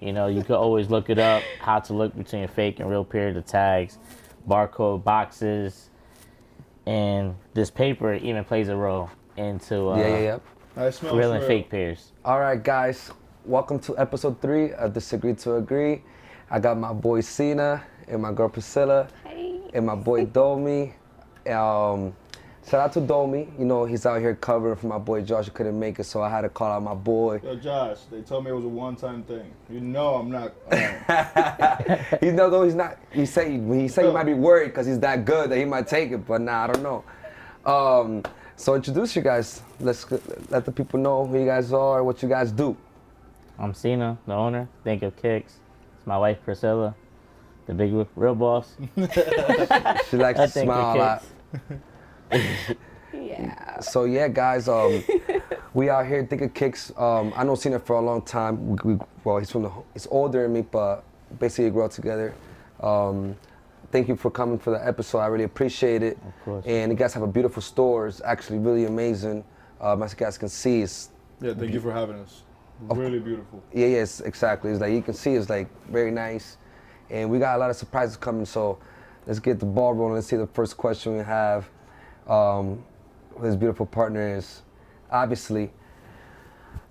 You know, you could always look it up, how to look between a fake and real pair, the tags, barcode boxes, and this paper even plays a role into real and fake pairs. All right, guys, welcome to episode 3 of Disagree to Agree. I got my boy Cena and my girl Priscilla and my boy Domi. Shout out to Domi. You know, he's out here covering for my boy Josh. He couldn't make it, so I had to call out my boy. Yo, Josh, they told me it was a one-time thing. You know I'm not. He's not. He said he might be worried because he's that good that he might take it, but nah, I don't know. So introduce you guys. Let's let the people know who you guys are, what you guys do. I'm Cena, the owner. Think of Kicks. It's my wife Priscilla, the big real boss. She likes to smile a lot. Yeah. So yeah, guys, we out here Think of Kicks. I know Cena for a long time. He's older than me, but basically we grew up together. Thank you for coming for the episode. I really appreciate it. Of course. And you guys have a beautiful store. It's actually really amazing. As you guys can see, it's thank you for having us. Really beautiful. Yeah, yes, exactly. It's like you can see, it's like very nice, and we got a lot of surprises coming. So let's get the ball rolling. Let's see the first question we have. His beautiful partner is obviously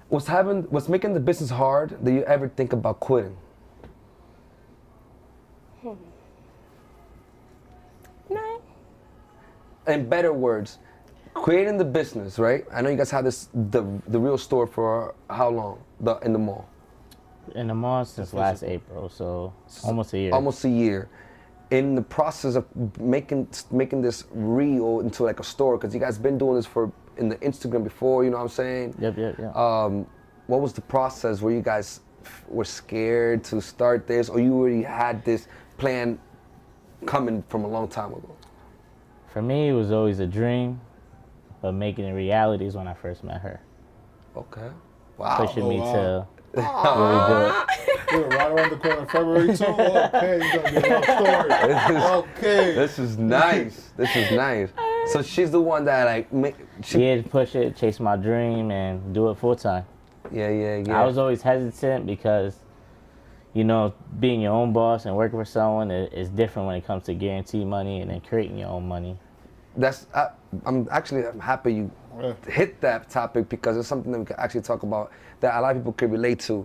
what's making the business hard. Do you ever think about quitting? No. In better words, creating the business, right? I know you guys have the real store for how long? In the mall. In the mall since last April, so almost a year. Almost a year. In the process of making this real into like a store, because you guys been doing this in the Instagram before, you know what I'm saying? Yep. What was the process? Were you guys were scared to start this, or you already had this plan coming from a long time ago? For me, it was always a dream, but making it reality is when I first met her. Okay. Wow. Pushing me to really do it. We were right around the corner, February 2. Okay, it's gonna be a long story. Okay. This is nice. This is nice. So she's the one that like She had to push it, chase my dream, and do it full time. Yeah. I was always hesitant because, you know, being your own boss and working for someone is different when it comes to guaranteed money and then creating your own money. I'm happy you hit that topic because it's something that we can actually talk about that a lot of people can relate to.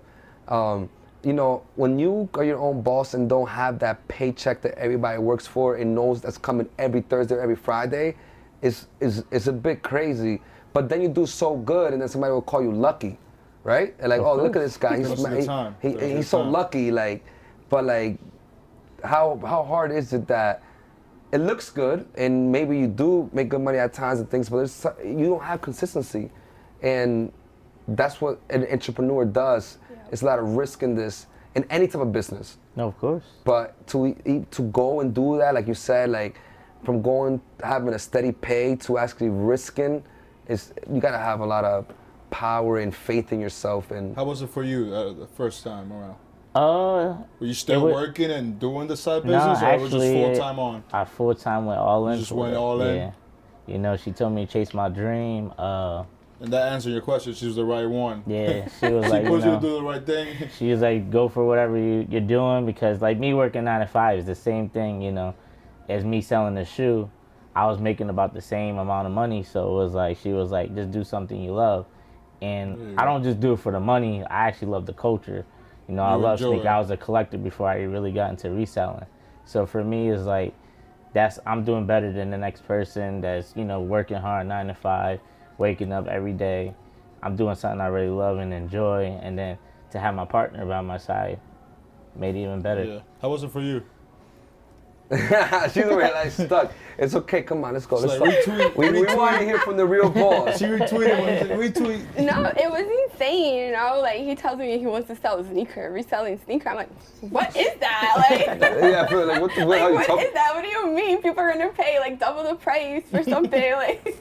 You know, when you are your own boss and don't have that paycheck that everybody works for and knows that's coming every Thursday or every Friday, is a bit crazy. But then you do so good and then somebody will call you lucky, right? And like, look at this guy, he's so lucky, like, but like, how hard is it that it looks good and maybe you do make good money at times and things, but you don't have consistency, and that's what an entrepreneur does. Yeah. It's a lot of risk in this, in any type of business. No, of course. But to go and do that, like you said, like from having a steady pay to actually risking, you gotta have a lot of power and faith in yourself. And how was it for you the first time around? Were you still working and doing the side business, or was it just full time on? I full time went all in. You just went all in. Yeah. You know, she told me to chase my dream. And that answered your question. She was the right one. Yeah, she was she like, pushed you to do the right thing. She was like, go for whatever you're doing, because like me working 9 to 5 is the same thing, you know, as me selling the shoe. I was making about the same amount of money, so it was like, she was like, just do something you love. And I don't just do it for the money. I actually love the culture. You know, I love sneakers. I was a collector before I really got into reselling. So for me, it's like, I'm doing better than the next person that's, you know, working hard 9 to 5, waking up every day. I'm doing something I really love and enjoy, and then to have my partner by my side made it even better. Yeah. How was it for you? She's already like stuck. It's okay, come on, let's go. Let's like, we want to hear from the real boss. She retweeted when retweet. No, it was insane, you know? Like, he tells me he wants to sell a sneaker, reselling sneaker. I'm like, what is that? Like, yeah, I feel like, what is that? What do you mean? People are going to pay, like, double the price for something? Like,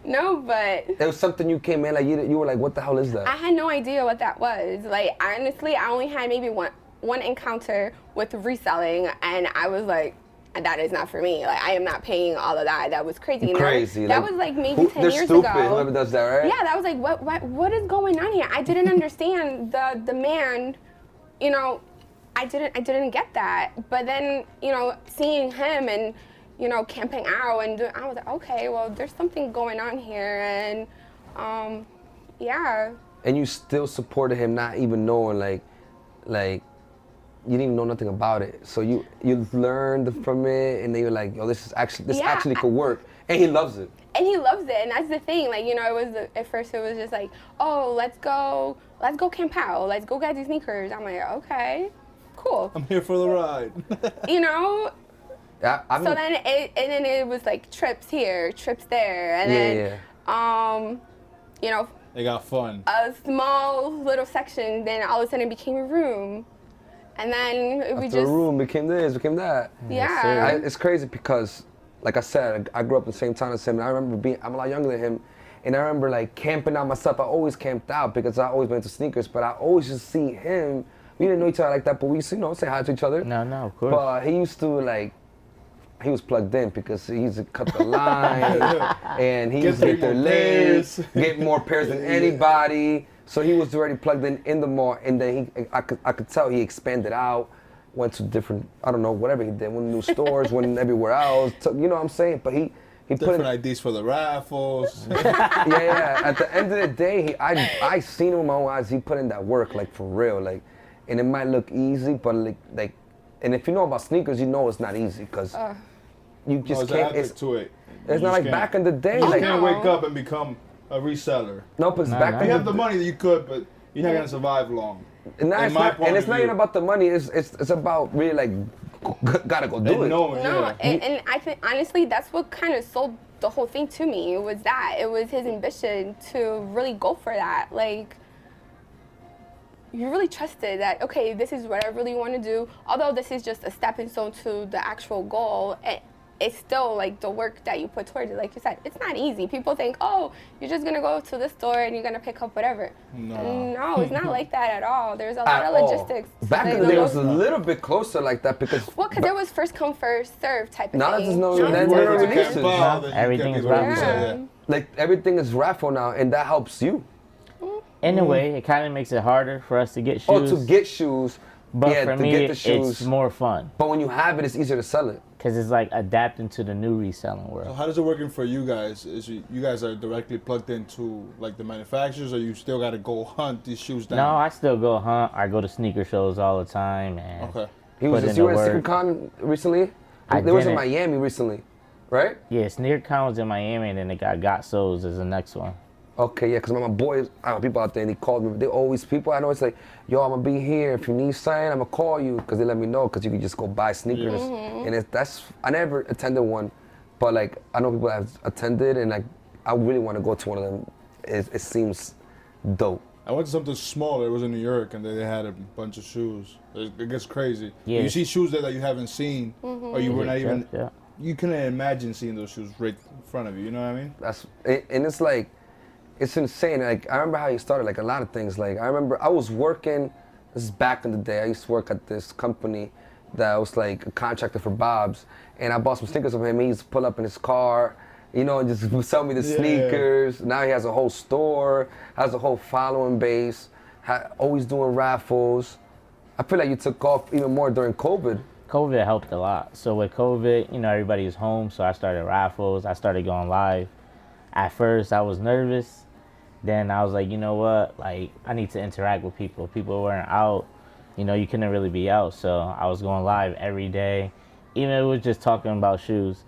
no, but it was something you came in, like, you were like, what the hell is that? I had no idea what that was. Like, honestly, I only had maybe one encounter with reselling, and I was like, that is not for me. Like, I am not paying all of that. That was crazy. Crazy. That was like maybe 10 years stupid, ago. Whoever does that, right? Yeah, that was like, what is going on here? I didn't understand the man, you know, I didn't get that. But then, you know, seeing him and, you know, camping out and I was like, okay, well, there's something going on here, and yeah. And you still supported him, not even knowing, like you didn't even know nothing about it. So you learned from it, and then you're like, yo, this actually could work, and he loves it. And he loves it, and that's the thing. Like, you know, it was at first it was just like, oh, let's go camp out, let's go get these sneakers. I'm like, okay, cool. I'm here for the ride. You know. Yeah. So then it was like trips here, trips there, and then you know. They got fun. A small little section, then all of a sudden it became a room. And then After a room became this, became that. Yeah. It's crazy because, like I said, I grew up in the same town as him, and I remember I'm a lot younger than him, and I remember like camping out myself. I always camped out because I always went to sneakers, but I always just see him. We didn't know each other like that, but we used to, you know, say hi to each other. No, of course. But he used to like, he was plugged in because he used to cut the line, and he used to get their legs, get more pairs than anybody. So he was already plugged in the mall, and then I could tell he expanded out, went to different, I don't know, whatever he did, went to new stores, went everywhere else. You know what I'm saying? But he different IDs for the raffles. yeah. At the end of the day, I seen him with my own eyes. He put in that work, like for real, like, and it might look easy, but like, and if you know about sneakers, you know it's not easy because. You just can't. It's not like back in the day. You like, can't wake up and become a reseller. No, but back. You have the money that you could, but you're not gonna survive long. And it's not even about the money. It's about really like gotta go do it. And I think honestly that's what kind of sold the whole thing to me. It was his ambition to really go for that. Like, you really trusted that, okay, this is what I really want to do. Although this is just a stepping stone to the actual goal, it's still like the work that you put towards it. Like you said, it's not easy. People think, oh, you're just gonna go to the store and you're gonna pick up whatever. No, it's not like that at all. There's a lot of logistics. Back in the day, it was a little bit closer like that because. Well, because it was first come, first serve type of thing. Everything is raffle. Like everything is raffle now, and that helps you. In a way, it kind of makes it harder for us to get shoes. Oh, to get shoes. But for me, it's more fun. But when you have it, it's easier to sell it. Because it's like adapting to the new reselling world. So how does it working for you guys? Is you guys are directly plugged into like the manufacturers, or you still got to go hunt these shoes down? No, I still go hunt. I go to sneaker shows all the time. And you were at SneakerCon recently? They was in Miami recently, right? Yeah, SneakerCon was in Miami, and then they got So's as the next one. Okay, yeah, because my boys, I know people out there, and they called me. They always, people I know, it's like, yo, I'm going to be here. If you need something, I'm going to call you, because they let me know, because you can just go buy sneakers. And I never attended one, but like, I know people that have attended, and like, I really want to go to one of them. It seems dope. I went to something smaller. It was in New York, and they had a bunch of shoes. It gets crazy. Yeah. You see shoes there that you haven't seen, or you were not even, you couldn't imagine seeing those shoes right in front of you, you know what I mean? And it's like, it's insane. Like, I remember how you started, like, a lot of things. Like, I remember I was working, this is back in the day, I used to work at this company that was, like, a contractor for Bob's, and I bought some sneakers from him. He used to pull up in his car, you know, and just sell me the sneakers. Now he has a whole store, has a whole following base, always doing raffles. I feel like you took off even more during COVID. COVID helped a lot. So with COVID, you know, everybody was home, so I started raffles. I started going live. At first, I was nervous. Then I was like, you know what, like, I need to interact with people. People weren't out, you know, you couldn't really be out. So I was going live every day. Even if it was just talking about shoes,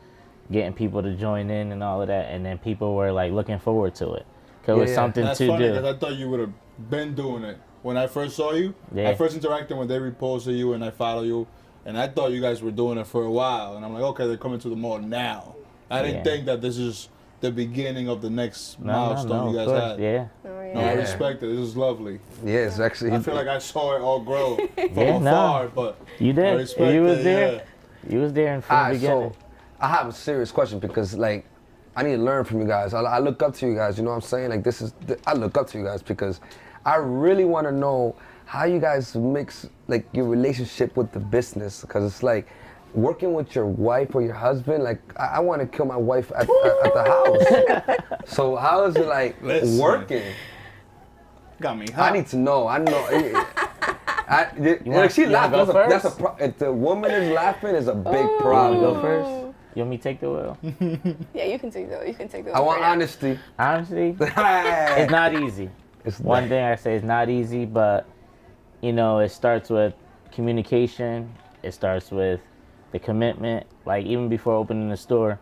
getting people to join in and all of that. And then people were like looking forward to it. Because it was something to funny, do. I thought you would have been doing it. When I first saw you, I first interacted when they reposted you and I follow you. And I thought you guys were doing it for a while. And I'm like, okay, they're coming to the mall now. I didn't think that this is the beginning of the next milestone you guys had. I respect it. This is lovely. Yeah, it's actually. I feel like I saw it all grow from afar, but you did. I respect you was it, there. You was there from the beginning. So I have a serious question because, like, I need to learn from you guys. I look up to you guys. You know what I'm saying? Like, I look up to you guys because I really want to know how you guys mix like your relationship with the business, because it's like working with your wife or your husband, like I want to kill my wife at the house. So how is it like working? Got me hot. I need to know. I know. She wanna go laughing. If the woman is laughing, is a big problem. Go first. You want me to take the wheel? Yeah, you can take the wheel. I want honesty. Honestly, it's not easy. One thing I say is not easy, but you know, it starts with communication. It starts with the commitment. Like even before opening the store,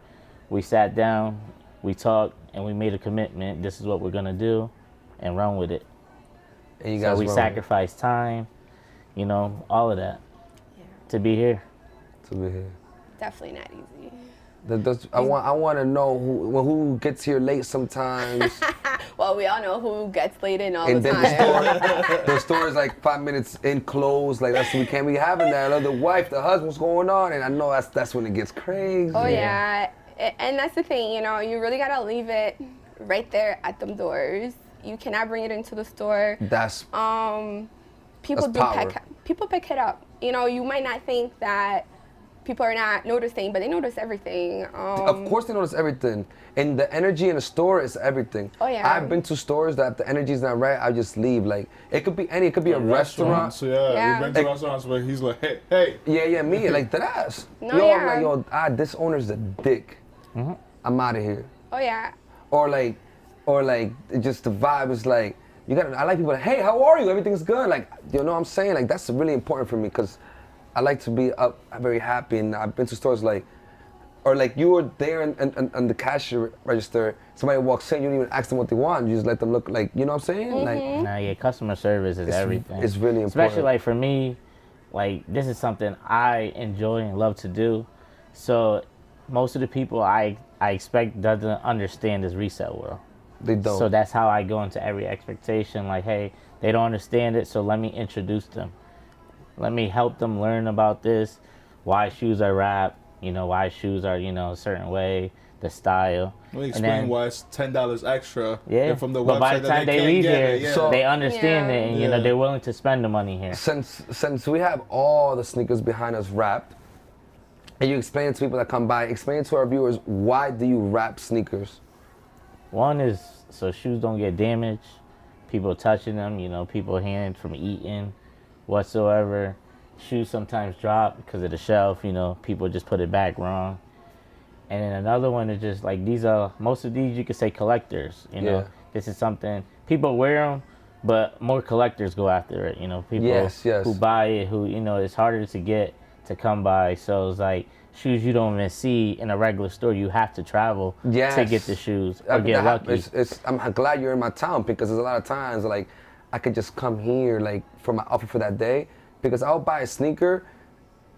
we sat down, we talked, and we made a commitment. This is what we're gonna do, and run with it. And you guys so we sacrificed time, you know, all of that to be here. To be here. Definitely not easy. I want to know who gets here late sometimes. Well, we all know who gets late in all the time. The store is like 5 minutes in closed. Like we can't be having that. The wife, the husband, what's going on? And I know that's when it gets crazy. Oh yeah, and that's the thing. You know, you really gotta leave it right there at them doors. You cannot bring it into the store. That's people pick it up. You know, you might not think that people are not noticing, but they notice everything. Of course they notice everything. And the energy in the store is everything. Oh yeah. I've been to stores that if the energy's not right, I just leave. Like it could be it could be a restaurant. So yeah, we've been to restaurants where he's like, hey. Yeah, me, like that ass. No, I'm like, this owner's a dick. Mm-hmm. I'm out of here. Oh yeah. Or like just the vibe is like, I like people like, hey, how are you? Everything's good. Like, you know what I'm saying? Like that's really important for me because I like to be up, very happy, and I've been to stores like, or like you were there and the cashier register, somebody walks in, you don't even ask them what they want, you just let them look like, you know what I'm saying? Mm-hmm. Like, Customer service is everything. It's really important. Especially like for me, like this is something I enjoy and love to do. So most of the people I expect doesn't understand this resale world. They don't. So that's how I go into every expectation. Like, hey, they don't understand it, so let me introduce them. Let me help them learn about this, why shoes are wrapped, you know, why shoes are, you know, a certain way, the style. We explain why it's $10 extra. Yeah, from the but website by the time they leave here, So, they understand it, and you know they're willing to spend the money here. Since we have all the sneakers behind us wrapped, and you explain to people that come by, explain to our viewers, why do you wrap sneakers? One is so shoes don't get damaged, people touching them, you know, people hand from eating, whatsoever. Shoes sometimes drop because of the shelf, you know, people just put it back wrong. And then another one is just like most of these you could say collectors, you know. This is something, people wear them, but more collectors go after it, you know. People who buy it, who, you know, it's harder to get to come by. So it's like shoes you don't even see in a regular store. You have to travel to get the shoes or get lucky. I'm glad you're in my town because there's a lot of times like I could just come here like for my outfit for that day because I'll buy a sneaker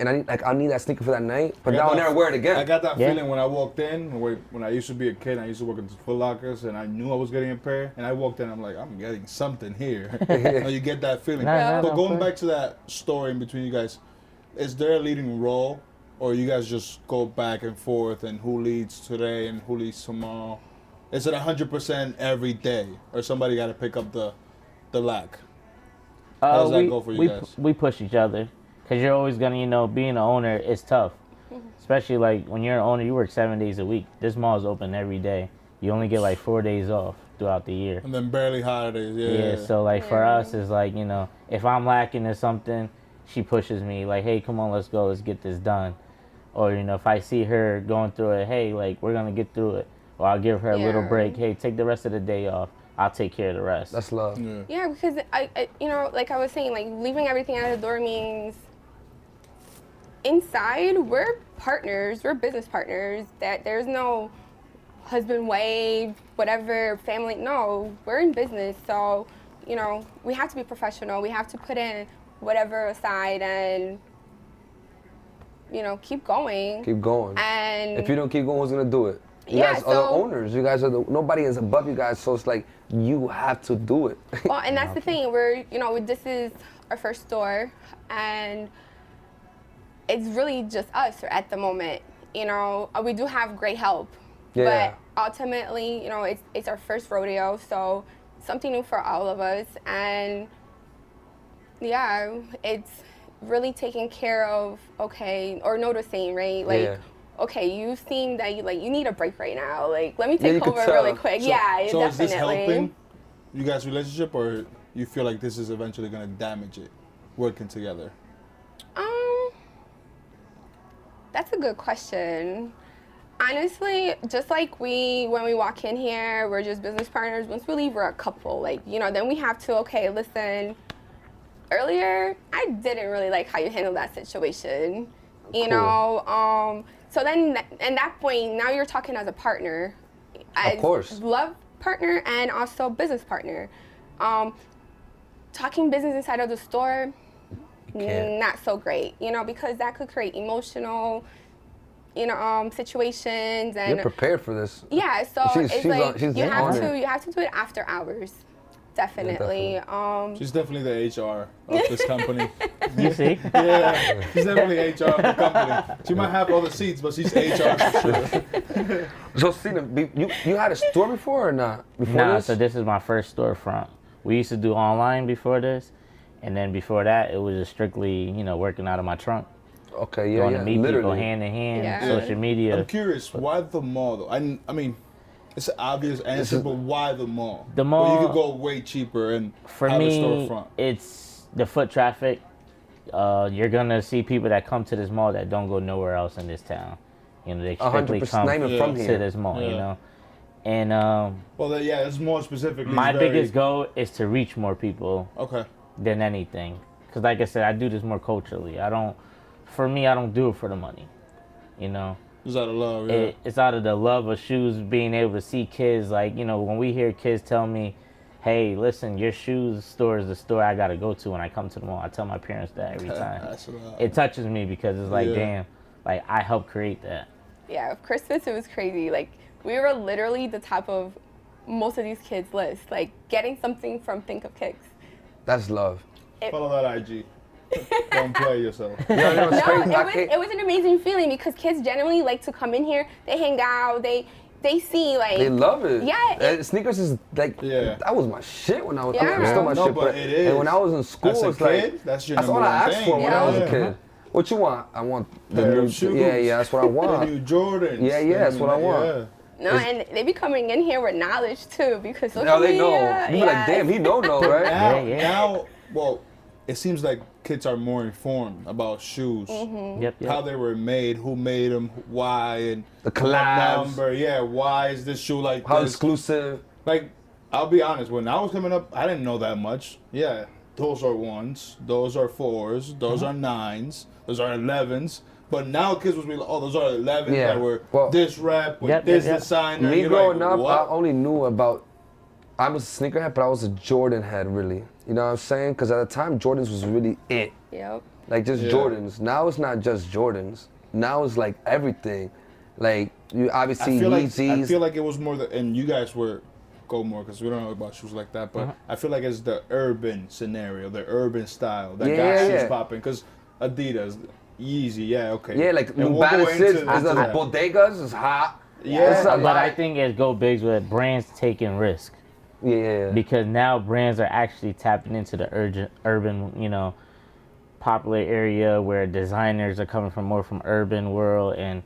and I'll need that sneaker for that night, but I'll never wear it again. I got that feeling when I walked in, when I used to be a kid, I used to work at Foot Lockers, and I knew I was getting a pair, and I walked in, I'm like, I'm getting something here. You get that feeling. But going back to that story in between you guys, is there a leading role, or you guys just go back and forth, and who leads today and who leads tomorrow? Is it 100% every day, or somebody got to pick up the lack? How does that go for you guys? We push each other. Because you're always going to, you know, being an owner is tough. Especially, like, when you're an owner, you work 7 days a week. This mall is open every day. You only get, like, 4 days off throughout the year. And then barely holidays, Yeah, so, like, for us, it's like, you know, if I'm lacking in something, she pushes me, like, hey, come on, let's go, let's get this done. Or, you know, if I see her going through it, hey, like, we're going to get through it. Or I'll give her a little break. Hey, take the rest of the day off. I'll take care of the rest. That's love. Yeah, because, I you know, like I was saying, like, leaving everything at the door means inside, we're partners, we're business partners, that there's no husband, wife, whatever, family, no, we're in business, so, you know, we have to be professional, we have to put in whatever aside and, you know, keep going. Keep going. And if you don't keep going, who's gonna do it? You guys are the owners, you guys are nobody is above you guys, so it's like, you have to do it. Well, and that's the thing, you know, this is our first store, and it's really just us at the moment. You know, we do have great help, but ultimately, you know, it's our first rodeo, so something new for all of us. And yeah, really taking care of, okay, or noticing, right? Like, Yeah. okay, you seem that you need a break right now. Like, let me Yeah, you take could over tell. really quick. So, yeah, so definitely. is this helping you guys' relationship, or you feel like this is eventually going to damage it, working together? That's a good question. Honestly, just like when we walk in here, we're just business partners. Once we leave, we're a couple. Like, then we have to, okay, listen, earlier, I didn't really like how you handled that situation. So then, at that point, now you're talking as a partner. Of course. Love partner and also business partner. Talking business inside of the store, not so great, because that could create emotional, situations. And You're prepared for this. yeah, so She's like she's you have on it. to do it after hours. Definitely. She's definitely the HR of this company. You see? Yeah, she's definitely HR of the company. She might have all the seats, but she's HR for sure. So, Cena, you had a store before or not? Before Nah, this? so this is my first storefront. We used to do online before this, and then before that, it was just strictly, working out of my trunk. Okay, yeah, Going yeah. to meet Literally. people hand in hand, Yeah. social media. I'm curious, why the mall though? I mean, it's an obvious answer, but why the mall? The mall- Well, you could go way cheaper and For have a me, storefront. it's the foot traffic. You're gonna see people that come to this mall that don't go nowhere else in this town. They strictly 100% come not even from to here. this mall, Yeah. And Well, yeah, it's more specifically. my it's very- biggest goal is to reach more people Okay. than anything. Because like I said, I do this more culturally. I don't do it for the money. It's out of love, yeah. It's out of the love of shoes, being able to see kids. Like, when we hear kids tell me, hey, listen, your shoes store is the store I got to go to when I come to the mall. I tell my parents that every time. That's a lot. It touches me because it's like, Yeah. damn, like I helped create that. Yeah, Christmas, it was crazy. Like, we were literally the top of most of these kids' lists. Like, getting something from Think of Kicks. That's love. Follow that IG. Don't play yourself. You know what's No, crazy? it was an amazing feeling because kids generally like to come in here, they hang out, they see, like... They love it. Yeah. Sneakers is like, Yeah. that was my shit when I was, Yeah. I mean, still my No, shit, but it is. And when I was in school, As a it's like, kid, that's your all number I one asked thing. for when I was a Yeah. kid. What you want? I want the Pair new of shoes. Yeah, that's what I The want. new Jordans. Yeah, that's what I want. Yeah. No, and they be coming in here with knowledge, too, because social Now they know. media, You be like, damn, he know, right? Now, Yeah. well, it seems like kids are more informed about shoes, Yep. how they were made, who made them, why, and The what collabs. number. Yeah, why is this shoe like How this? exclusive. Like, I'll be honest, when I was coming up, I didn't know that much. Yeah, those are 1s, those are 4s, those are 9s, those are 11s. But now kids will be like, oh, those are 11s Yeah. that were Well, this rep with Yep, this yep, yep. designer. Me You're growing like, up, what? I only knew about. I was a sneakerhead, but I was a Jordan head, really. You know what I'm saying? Because at the time, Jordans was really it. Yep. Like just Yeah. Jordans. Now it's not just Jordans. Now it's like everything. Like you obviously I Yeezys. feel like it was more and you guys were go more because we don't know about shoes like that, but I feel like it's the urban scenario, the urban style that got Yeah, shoes yeah. popping. Because Adidas, Yeezy, yeah, okay. Yeah, like And New we'll go Balances, into there's the that. bodegas is hot. Yeah. It's a But lot. I think it go bigs with brands taking risk. Yeah. Because now brands are actually tapping into the urban, popular area where designers are coming from more from urban world and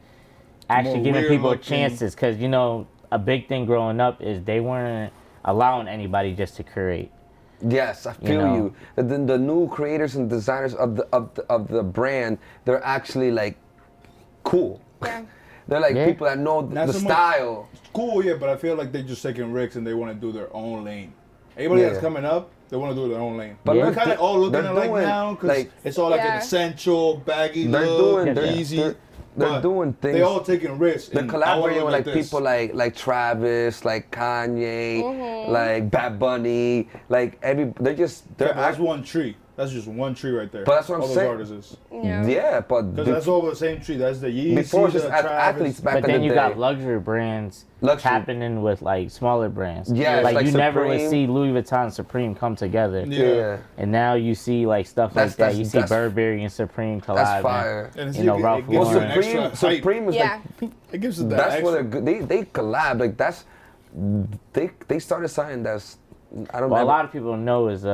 actually More giving weird people looking. chances. Because a big thing growing up is they weren't allowing anybody just to create. Yes, I feel know. you. The new creators and designers of the brand, they're actually like cool. Yeah. They're like Yeah. people that know Not the so much- style. Cool, yeah, but I feel like they're just taking risks and they want to do their own lane. Everybody Yeah. that's coming up, they want to do their own lane. But But we're look, kind of all looking they're alike doing, now because like- it's all like an Yeah. essential, baggy They're look, doing- they're- easy. they're but doing things- They all taking risks. They're and I wanna collaborating look with like this. people like Travis, like Kanye, like Bad Bunny, like they're Yeah, but that's one tree. That's just one tree right there. But that's what I'm all saying. those artists. Yeah. but Because that's all the same tree. That's the Yeezy, before it's just the Travis. athletes back But in then the you day. got luxury brands Luxury. tapping in with like smaller brands. Yeah, like like you never would Supreme. see Louis Vuitton and Supreme come together. Yeah. And now you see like stuff That's- like that. that's- You see that's- Burberry and Supreme collab. That's fire. And it's- Ralph it gives you Lauren. an extra hype. Supreme is Yeah. like It gives it that that's extra. what they're good. They collab like they started something that's I don't Well, a know. lot of people know is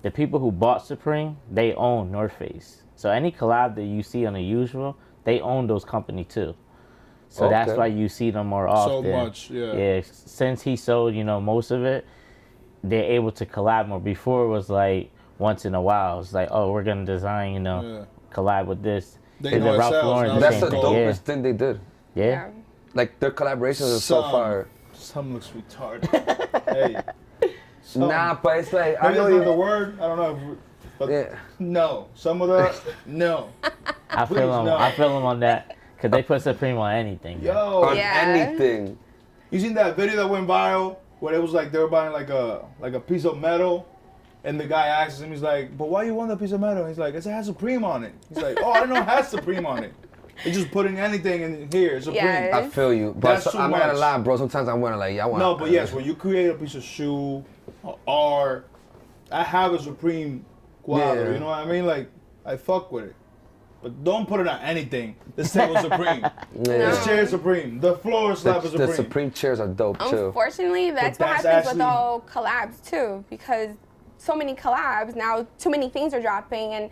the people who bought Supreme, they own North Face. So any collab that you see on the usual, they own those company too. So that's Okay. why you see them more often. So much, yeah. Yeah, since he sold, most of it, they're able to collab more. Before it was like once in a while. It's like, oh, we're gonna design, collab with this. They Did know the Ralph themselves, Lauren now the That's same the thing. dopest Yeah. thing they did. Yeah. Like their collaborations are so fire. Some looks retarded. Hey. Some. Nah, but it's like Maybe I know that's not the you. word. I don't know. But Yeah. no. Some of the no. I Please, feel him. no. I feel him on that because they put Supreme on anything. Yo. On Yeah. anything. You seen that video that went viral where it was like they were buying like a piece of metal, and the guy asks him, he's like, "But why you want that piece of metal?" He's like, "It has Supreme on it." He's like, "Oh, I didn't know it has Supreme on it. It's just putting anything in here. It's Supreme." Yeah. I feel you, but That's too I'm not gonna much. lie, bro. Sometimes I wanna like, I want. No, but yes, when you create a piece of shoe, art, I have a Supreme quality. Yeah. You know what I mean? Like, I fuck with it. But don't put it on anything. This table's Supreme. This chair is Supreme. The floor slab is the Supreme. Supreme chairs are dope too. Unfortunately, that's But what that's happens actually- with all collabs too, because so many collabs now, too many things are dropping, and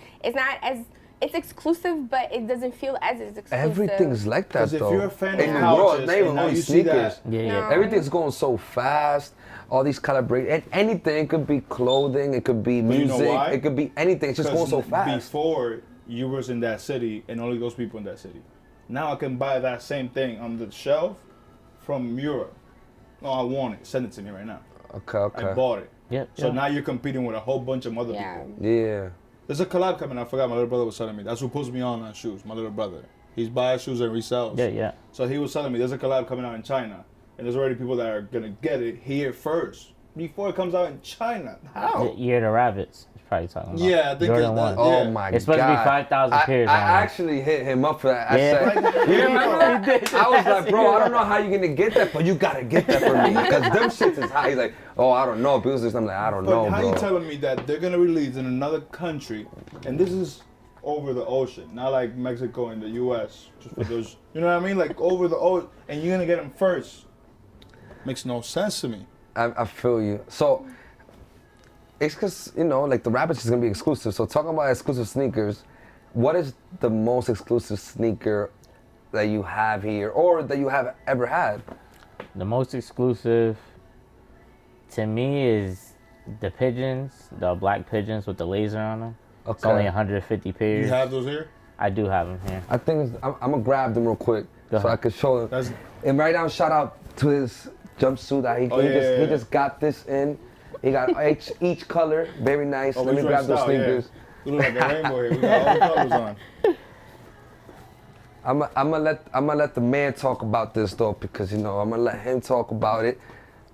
it's exclusive, but it doesn't feel as exclusive. Everything's like that Because if though. you're a fan In of the world, couches, not even and now only you see sneakers. that, Yeah, No. Everything's going so fast. All these collaborations, anything. It could be clothing. It could be you know music. why? It could be anything. It's just going so fast. Before, you was in that city and only those people in that city. Now I can buy that same thing on the shelf from Europe. No, I want it. Send it to me right now. Okay. I bought it. Yep. So now you're competing with a whole bunch of other Yeah. people. Yeah. There's a collab coming. I forgot. My little brother was telling me. That's who puts me on shoes. My little brother. He's buys shoes and resells. Yeah. So he was telling me there's a collab coming out in China, and there's already people that are gonna get it here first before it comes out in China. How? The Year of the Rabbits. He's probably talking about. Yeah, I think Jordan it's that. 1. Oh Yeah. my It's supposed to be God. 5,000 pairs I on it. actually hit him up for that. I Yeah. said, you remember? I was like, bro, I don't know how you're gonna get that, but you gotta get that for me because them shits is high. He's like, oh, I don't know. Bills I'm like, I don't But know, how bro. you telling me that they're gonna release in another country, and this is over the ocean, not like Mexico and the U.S. Just for those, you know what I mean? Like over the ocean, and you're gonna get them first. Makes no sense to me. I feel you. So it's because like the Rabbits is gonna be exclusive. So talking about exclusive sneakers, what is the most exclusive sneaker that you have here, or that you have ever had? The most exclusive to me is the pigeons, the black pigeons with the laser on them. It's Okay. only 150 pairs. You have those here? I do have them here. I think I'm gonna grab them real quick Go so I ahead. can show them. That's And right now, shout out to his jumpsuit that he, Oh, he, yeah, just, yeah, he yeah. just got this in. He got each color, very nice. oh, Let me we grab those dressed out, yeah. sneakers. We look like a rainbow here. We got all the colors on. I'm gonna let the man talk about this though, because I'm gonna let him talk about it.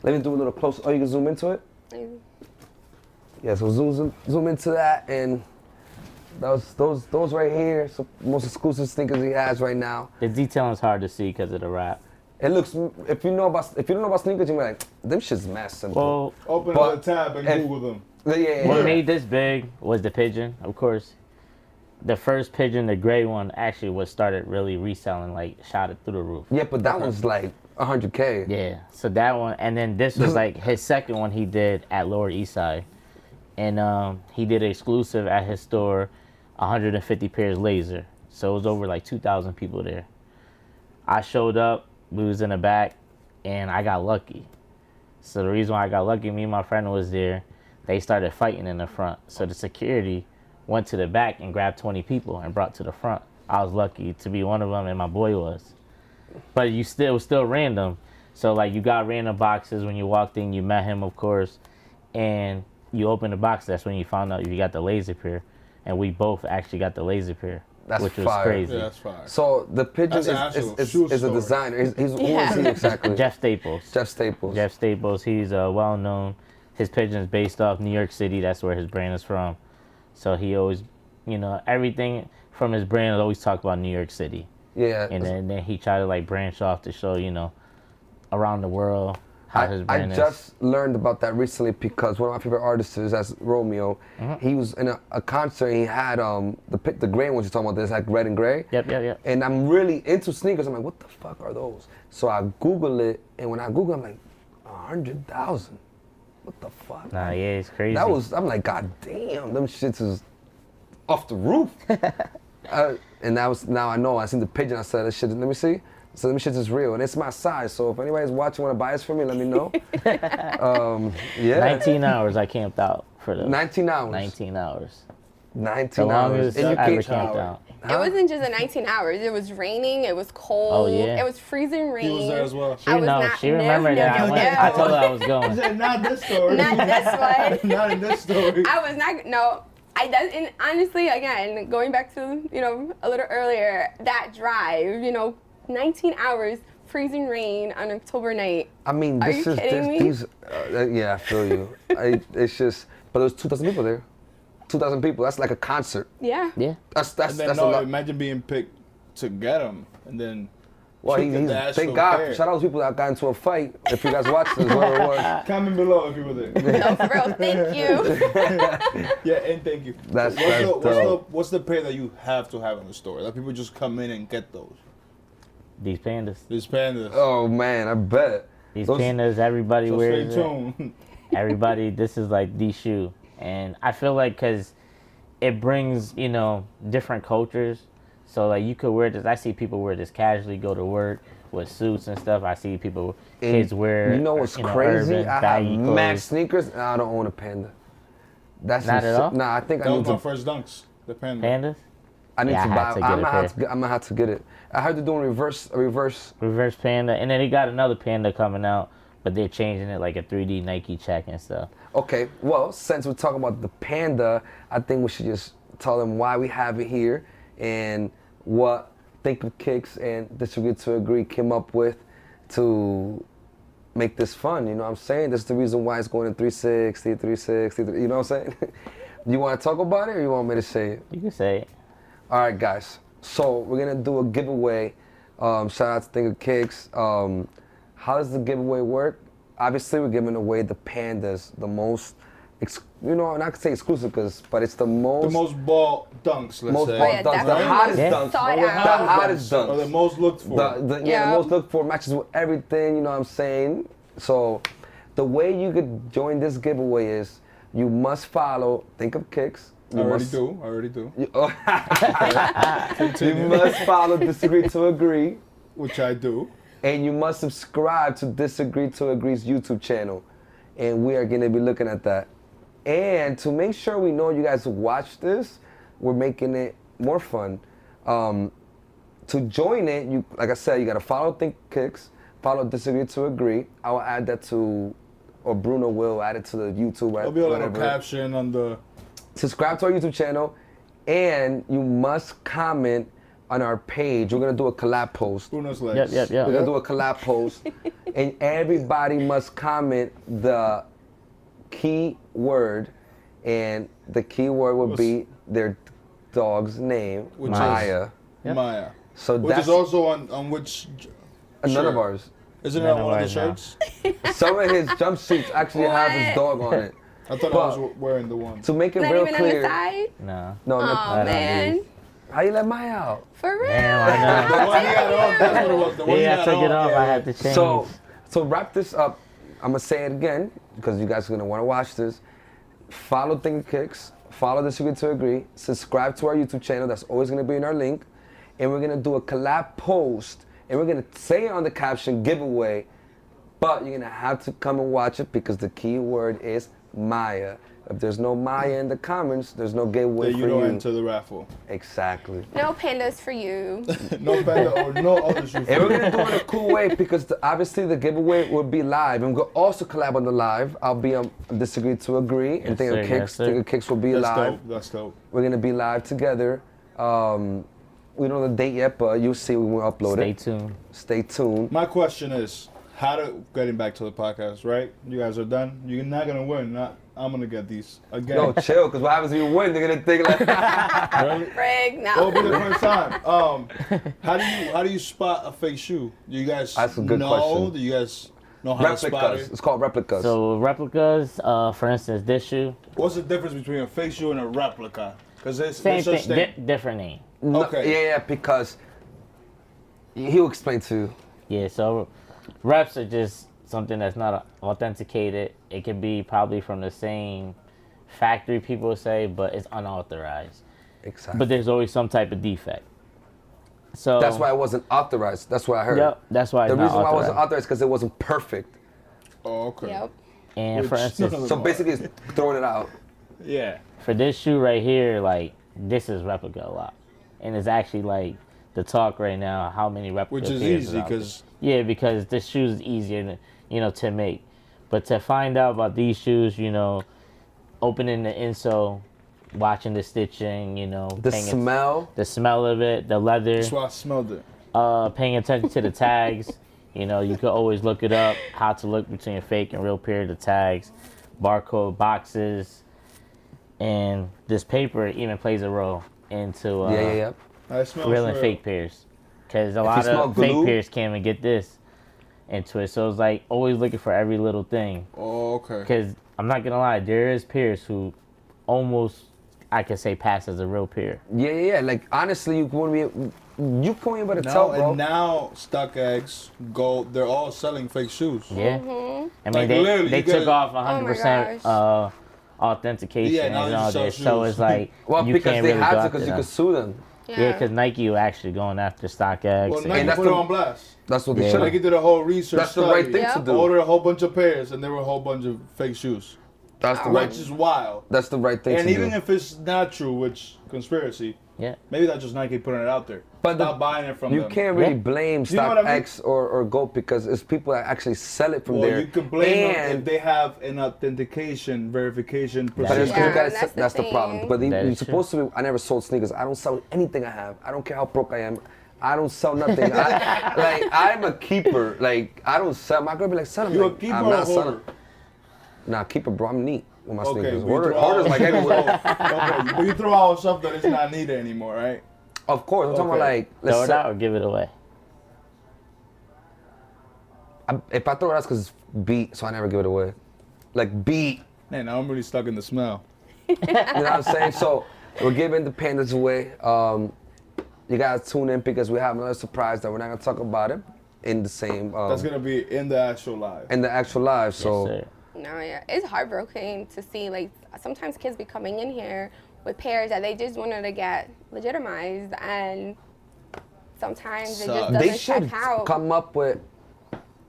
Let me do a little close. Oh, you can zoom into it. Yeah, so zoom into that, and those right here, so most exclusive sneakers he has right now. The detailing is hard to see because of the wrap. It looks, if you don't know about sneakers, you're like, them shit's mad simple. Well, Open But- up the tab and and- Google them. Yeah. what made this big was the pigeon, of course. The first pigeon, the gray one, actually was started really reselling, like shot it through the roof. Yeah, but that one's like 100K. Yeah, so that one, and then this was like his second one he did at Lower East Side. And he did exclusive at his store, 150 pairs laser. So it was over like 2,000 people there. I showed up, we was in the back, and I got lucky. So the reason why I got lucky, me and my friend was there, they started fighting in the front. So the security went to the back and grabbed 20 people and brought to the front. I was lucky to be one of them, and my boy was. But it was still random. So like you got random boxes when you walked in, you met him, of course, and you open the box, that's when you found out you got the laser pair. And we both actually got the laser pair, That's which was fire. crazy. Yeah, that's fire. So the pigeon That's an actual shoe is a store. designer. Who is he Yeah. exactly? Jeff Staples. Jeff Staples. Jeff Staples, he's well known. His pigeon's based off New York City. That's where his brand is from. So he always, everything from his brand always talk about New York City. Yeah. And then he tried to like branch off to show, around the world how his I brand is. just learned about that recently because one of my favorite artists is that's Romeo. Mm-hmm. He was in a concert. He had the gray ones you're talking about. There's like red and gray. Yep. And I'm really into sneakers. I'm like, what the fuck are those? So I Google it, and when I Google, I'm like, 100,000. what the fuck? Nah, yeah, it's crazy. I'm like, God damn, them shits is off the roof. And now I know, I seen the picture and I said, this shit, let me see. So them shits is real, and it's my size. So if anybody's watching, want to buy this for me, let me know. Yeah. 19 hours I camped out for those. 19 hours. 19 hours. 19 The hours. longest And you I ever can't- camped out. It wasn't just the 19 hours. It was raining. It was cold. Oh, yeah. It was freezing rain. He was there as well. She I was know. not- She remembered that I no, went. no. I told her I was He going. said, not this story. Not this one. Not in this story. I was not. No, I does. And honestly, again, going back to a little earlier, that drive, 19 hours, freezing rain on October night. I mean, Are this you is kidding me? these. Yeah, I feel you. It's just, but there was 2,000 people there. 2,000 people. That's like a concert. Yeah. Yeah. That's And then a lot. imagine being picked to get him, and then Well, the he's, dash thank don't God. care. Shout out to people that got into a fight. If you guys watched this, whoever it was. Comment below if you were there. No, for real. Thank you. Yeah, and thank you. That's What's the pair that you have to have in the store? That people just come in and get those. These pandas. These pandas. Oh man, I bet. These Those- pandas. Everybody So stay wears it. tuned. Everybody. This is like the shoe, and I feel like because it brings different cultures. So like you could wear this. I see people wear this casually, go to work with suits and stuff. I see people, kids wear. You know what's crazy? Urban, I have baggy max clothes. sneakers and I don't own a Panda. That's Not at all? Nah, I think That I was need my to. first dunks. The panda. Pandas. I need Yeah, to I buy. had to get I'm a gonna have to get it. I heard they're doing reverse. Reverse panda, and then they got another panda coming out, but they're changing it like a 3D Nike check and stuff. Okay, well, since we're talking about the Panda, I think we should just tell them why we have it here and what Think of Kicks and Disagree to Agree came up with to make this fun. You know what I'm saying? That's the reason why it's going in 360, 360. You know what I'm saying? You want to talk about it or you want me to say it? You can say it. All right, guys. So we're going to do a giveaway. Shout out to Think of Kicks. How does the giveaway work? Obviously, we're giving away the Pandas, the most, not to say exclusive, but it's the most. The most ball dunks, let's most say. ball Oh, yeah, dunks, the definitely. hottest Yeah. dunks, Sought the out. hottest dunks, Or the most looked for. the Yeah. most looked for matches with everything. You know what I'm saying? So, the way you could join this giveaway is you must follow Think of Kicks. I already do. You must follow Disagree to Agree, Which I do. and you must subscribe to Disagree to Agree's YouTube channel, and we are gonna be looking at that. And to make sure we know you guys watch this, we're making it more fun. To join it, you like I said, you gotta follow Think Kicks, follow Disagree to Agree. I will add that to, or Bruno will add it to the YouTube. There'll be a little whatever. caption on the. Subscribe to our YouTube channel, and you must comment on our page. We're gonna do a collab post. Bruno's legs. Yep. We're gonna do a collab post, and everybody must comment the key word, and the key word will be their dog's name, Which Maya. Yep. Maya. So Which that's is also on which. none shirt? of ours. Isn't it None on of one of ours the now. shirts? Some of his jumpsuits actually have his What? dog on it. I thought I was wearing the one. To make it Not real even on clear, the side. No. no, Oh no. man. How you let Maya out? For real. Damn, I know. The one he had on, that's what it was. The one he Yeah, I had took it on, off. yeah. I had to change. So wrap this up. I'm gonna say it again because you guys are gonna want to watch this. Follow Think Kicks. Follow Disagree to Agree. Subscribe to our YouTube channel. That's always gonna be in our link. And we're gonna do a collab post. And we're gonna say on the caption giveaway. But you're gonna have to come and watch it because the key word is Maya. If there's no Maya in the comments, there's no giveaway That for you don't you. enter the raffle. Exactly. No pandas for you. No panda or no other shoe. And we're gonna do it in a cool way because obviously the giveaway will be live, and we'll also collab on the live. I'll be on Disagree to Agree, and Yes, Think sir, of yes, Kicks. sir. Think of Kicks will be That's live. dope. That's dope. We're gonna be live together. We don't know the date yet, but you'll see when we upload Stay it. tuned. Stay tuned. My question is, getting back to the podcast, right? You guys are done. You're not gonna win. I'm gonna get these again. No, chill, because what happens if you win? They're gonna think like, Frig, It'll be no. the first time. How do you spot a fake shoe? Do you guys That's a good know? question. Do you guys know how to spot replicas. it? It's called replicas. So replicas, for instance, this shoe, What's the difference between a fake shoe and a replica? Because there's same such thing, thing. different name. No, okay. yeah, because he'll explain to you. Yeah, so reps are just something that's not authenticated. It could be probably from the same factory, people say, but it's unauthorized. Exactly. But there's always some type of defect. So That's why it wasn't authorized. That's what I heard. Yep, that's why The it's reason not why it wasn't authorized. authorized is because it wasn't perfect. Oh, okay. Yep. And for Which- instance, So basically, it's throwing it out. Yeah. for this shoe right here, like this is replica a lot, and it's actually like the talk right now. How many replica? Which is pairs easy out there. because Yeah, because this shoe is easier to, to make. But to find out about these shoes, opening the insole, watching the stitching, The paying smell. the smell of it, the leather, that's why I smelled it. paying attention to the tags. You could always look it up, how to look between a fake and real pair of the tags, barcode boxes, and this paper even plays a role into Yeah. I smell real and fake pairs. Because a lot smell of fake glue- pairs can't even get this into it. So it's like always looking for every little thing. Oh, okay. Because I'm not going to lie, there is pairs who almost, I could say, pass as a real pair. Yeah. Like honestly, you couldn't be able to Now, tell, bro. and now StockX, Gold, they're all selling fake shoes. Yeah. I mean, Like, literally, they you took gotta- off Oh my 100% authentication Yeah, now and you all sell this. shoes. So it's like, Well, you because can't they really go have to, after because you them. could sue them. Yeah, because Nike were actually going after StockX. Well, and- Nike that's put it the- on blast. That's what they Yeah. should Nike have. did a whole research That's the study. right thing Yeah. to do. Ordered a whole bunch of pairs, and there were a whole bunch of fake shoes. That's the Which right. is wild. That's the right thing And to even do. if it's not true, which conspiracy, yeah. maybe that's just Nike putting it out there. But Stop buying it from You them. can't really Yeah. blame You know what I mean? StockX or Go because it's people that actually sell it from Well, there. you can blame them And- if they have an authentication verification But That it's is procedure. you Yeah, gotta that's that's the the problem. thing. But That you're is true. supposed to be. I never sold sneakers. I don't sell anything I have. I don't care how broke I am. I don't sell nothing. I'm a keeper. Like I don't sell. My girl be like, son, I'm You a like, keeper I'm or a not selling. hoarder? Nah, keeper, bro. I'm neat with my Okay, sneakers. but you throw Hoarders out- like everywhere. Okay, but you throw out stuff that is not needed anymore, right? Of course, I'm talking about Okay. like. Throw Let's it say, out or give it away. if I throw it out, it's because it's beat, so I never give it away. Like beat. Man, I'm really stuck in the smell. You know what I'm saying? So we're giving Independence away. You guys tune in because we have another surprise that we're not gonna talk about it in the same That's gonna be in the actual live. in the actual live. So Yes, sir. No, yeah, it's heartbroken to see. Like sometimes kids be coming in here with pairs that they just wanted to get legitimized, and sometimes it just Sucks. doesn't they should check out. come up with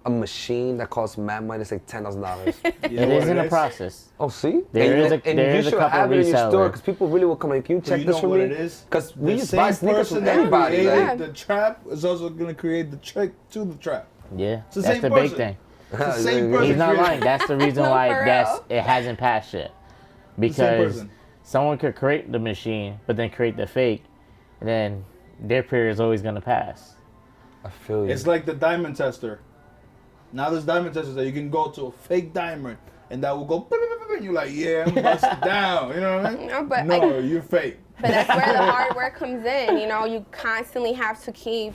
a machine that costs mad money. It's like $10,000. You It know is what in the is? process. Oh, see? There is a- and there you is a should couple have it in your store resellers. because people really will come like, can you But check you this know for what me? it is? Because we The just buy same sneakers person from that anybody. created Like, the trap is also gonna create the trick to the trap. Yeah, the that's same the big person. thing. It's the same person. He's not created- lying. That's the reason No, why for real. it hasn't passed yet. same Because person. someone could create the machine, but then create the fake, and then their period is always gonna pass. I feel you. It's like the diamond tester. Now there's diamond testers that you can go to a fake diamond and that will go beep, beep, beep, beep, and you're like, yeah, I'm busted down. You know what I mean? No, but No, you're fake. But that's where the hard work comes in. You know, you constantly have to keep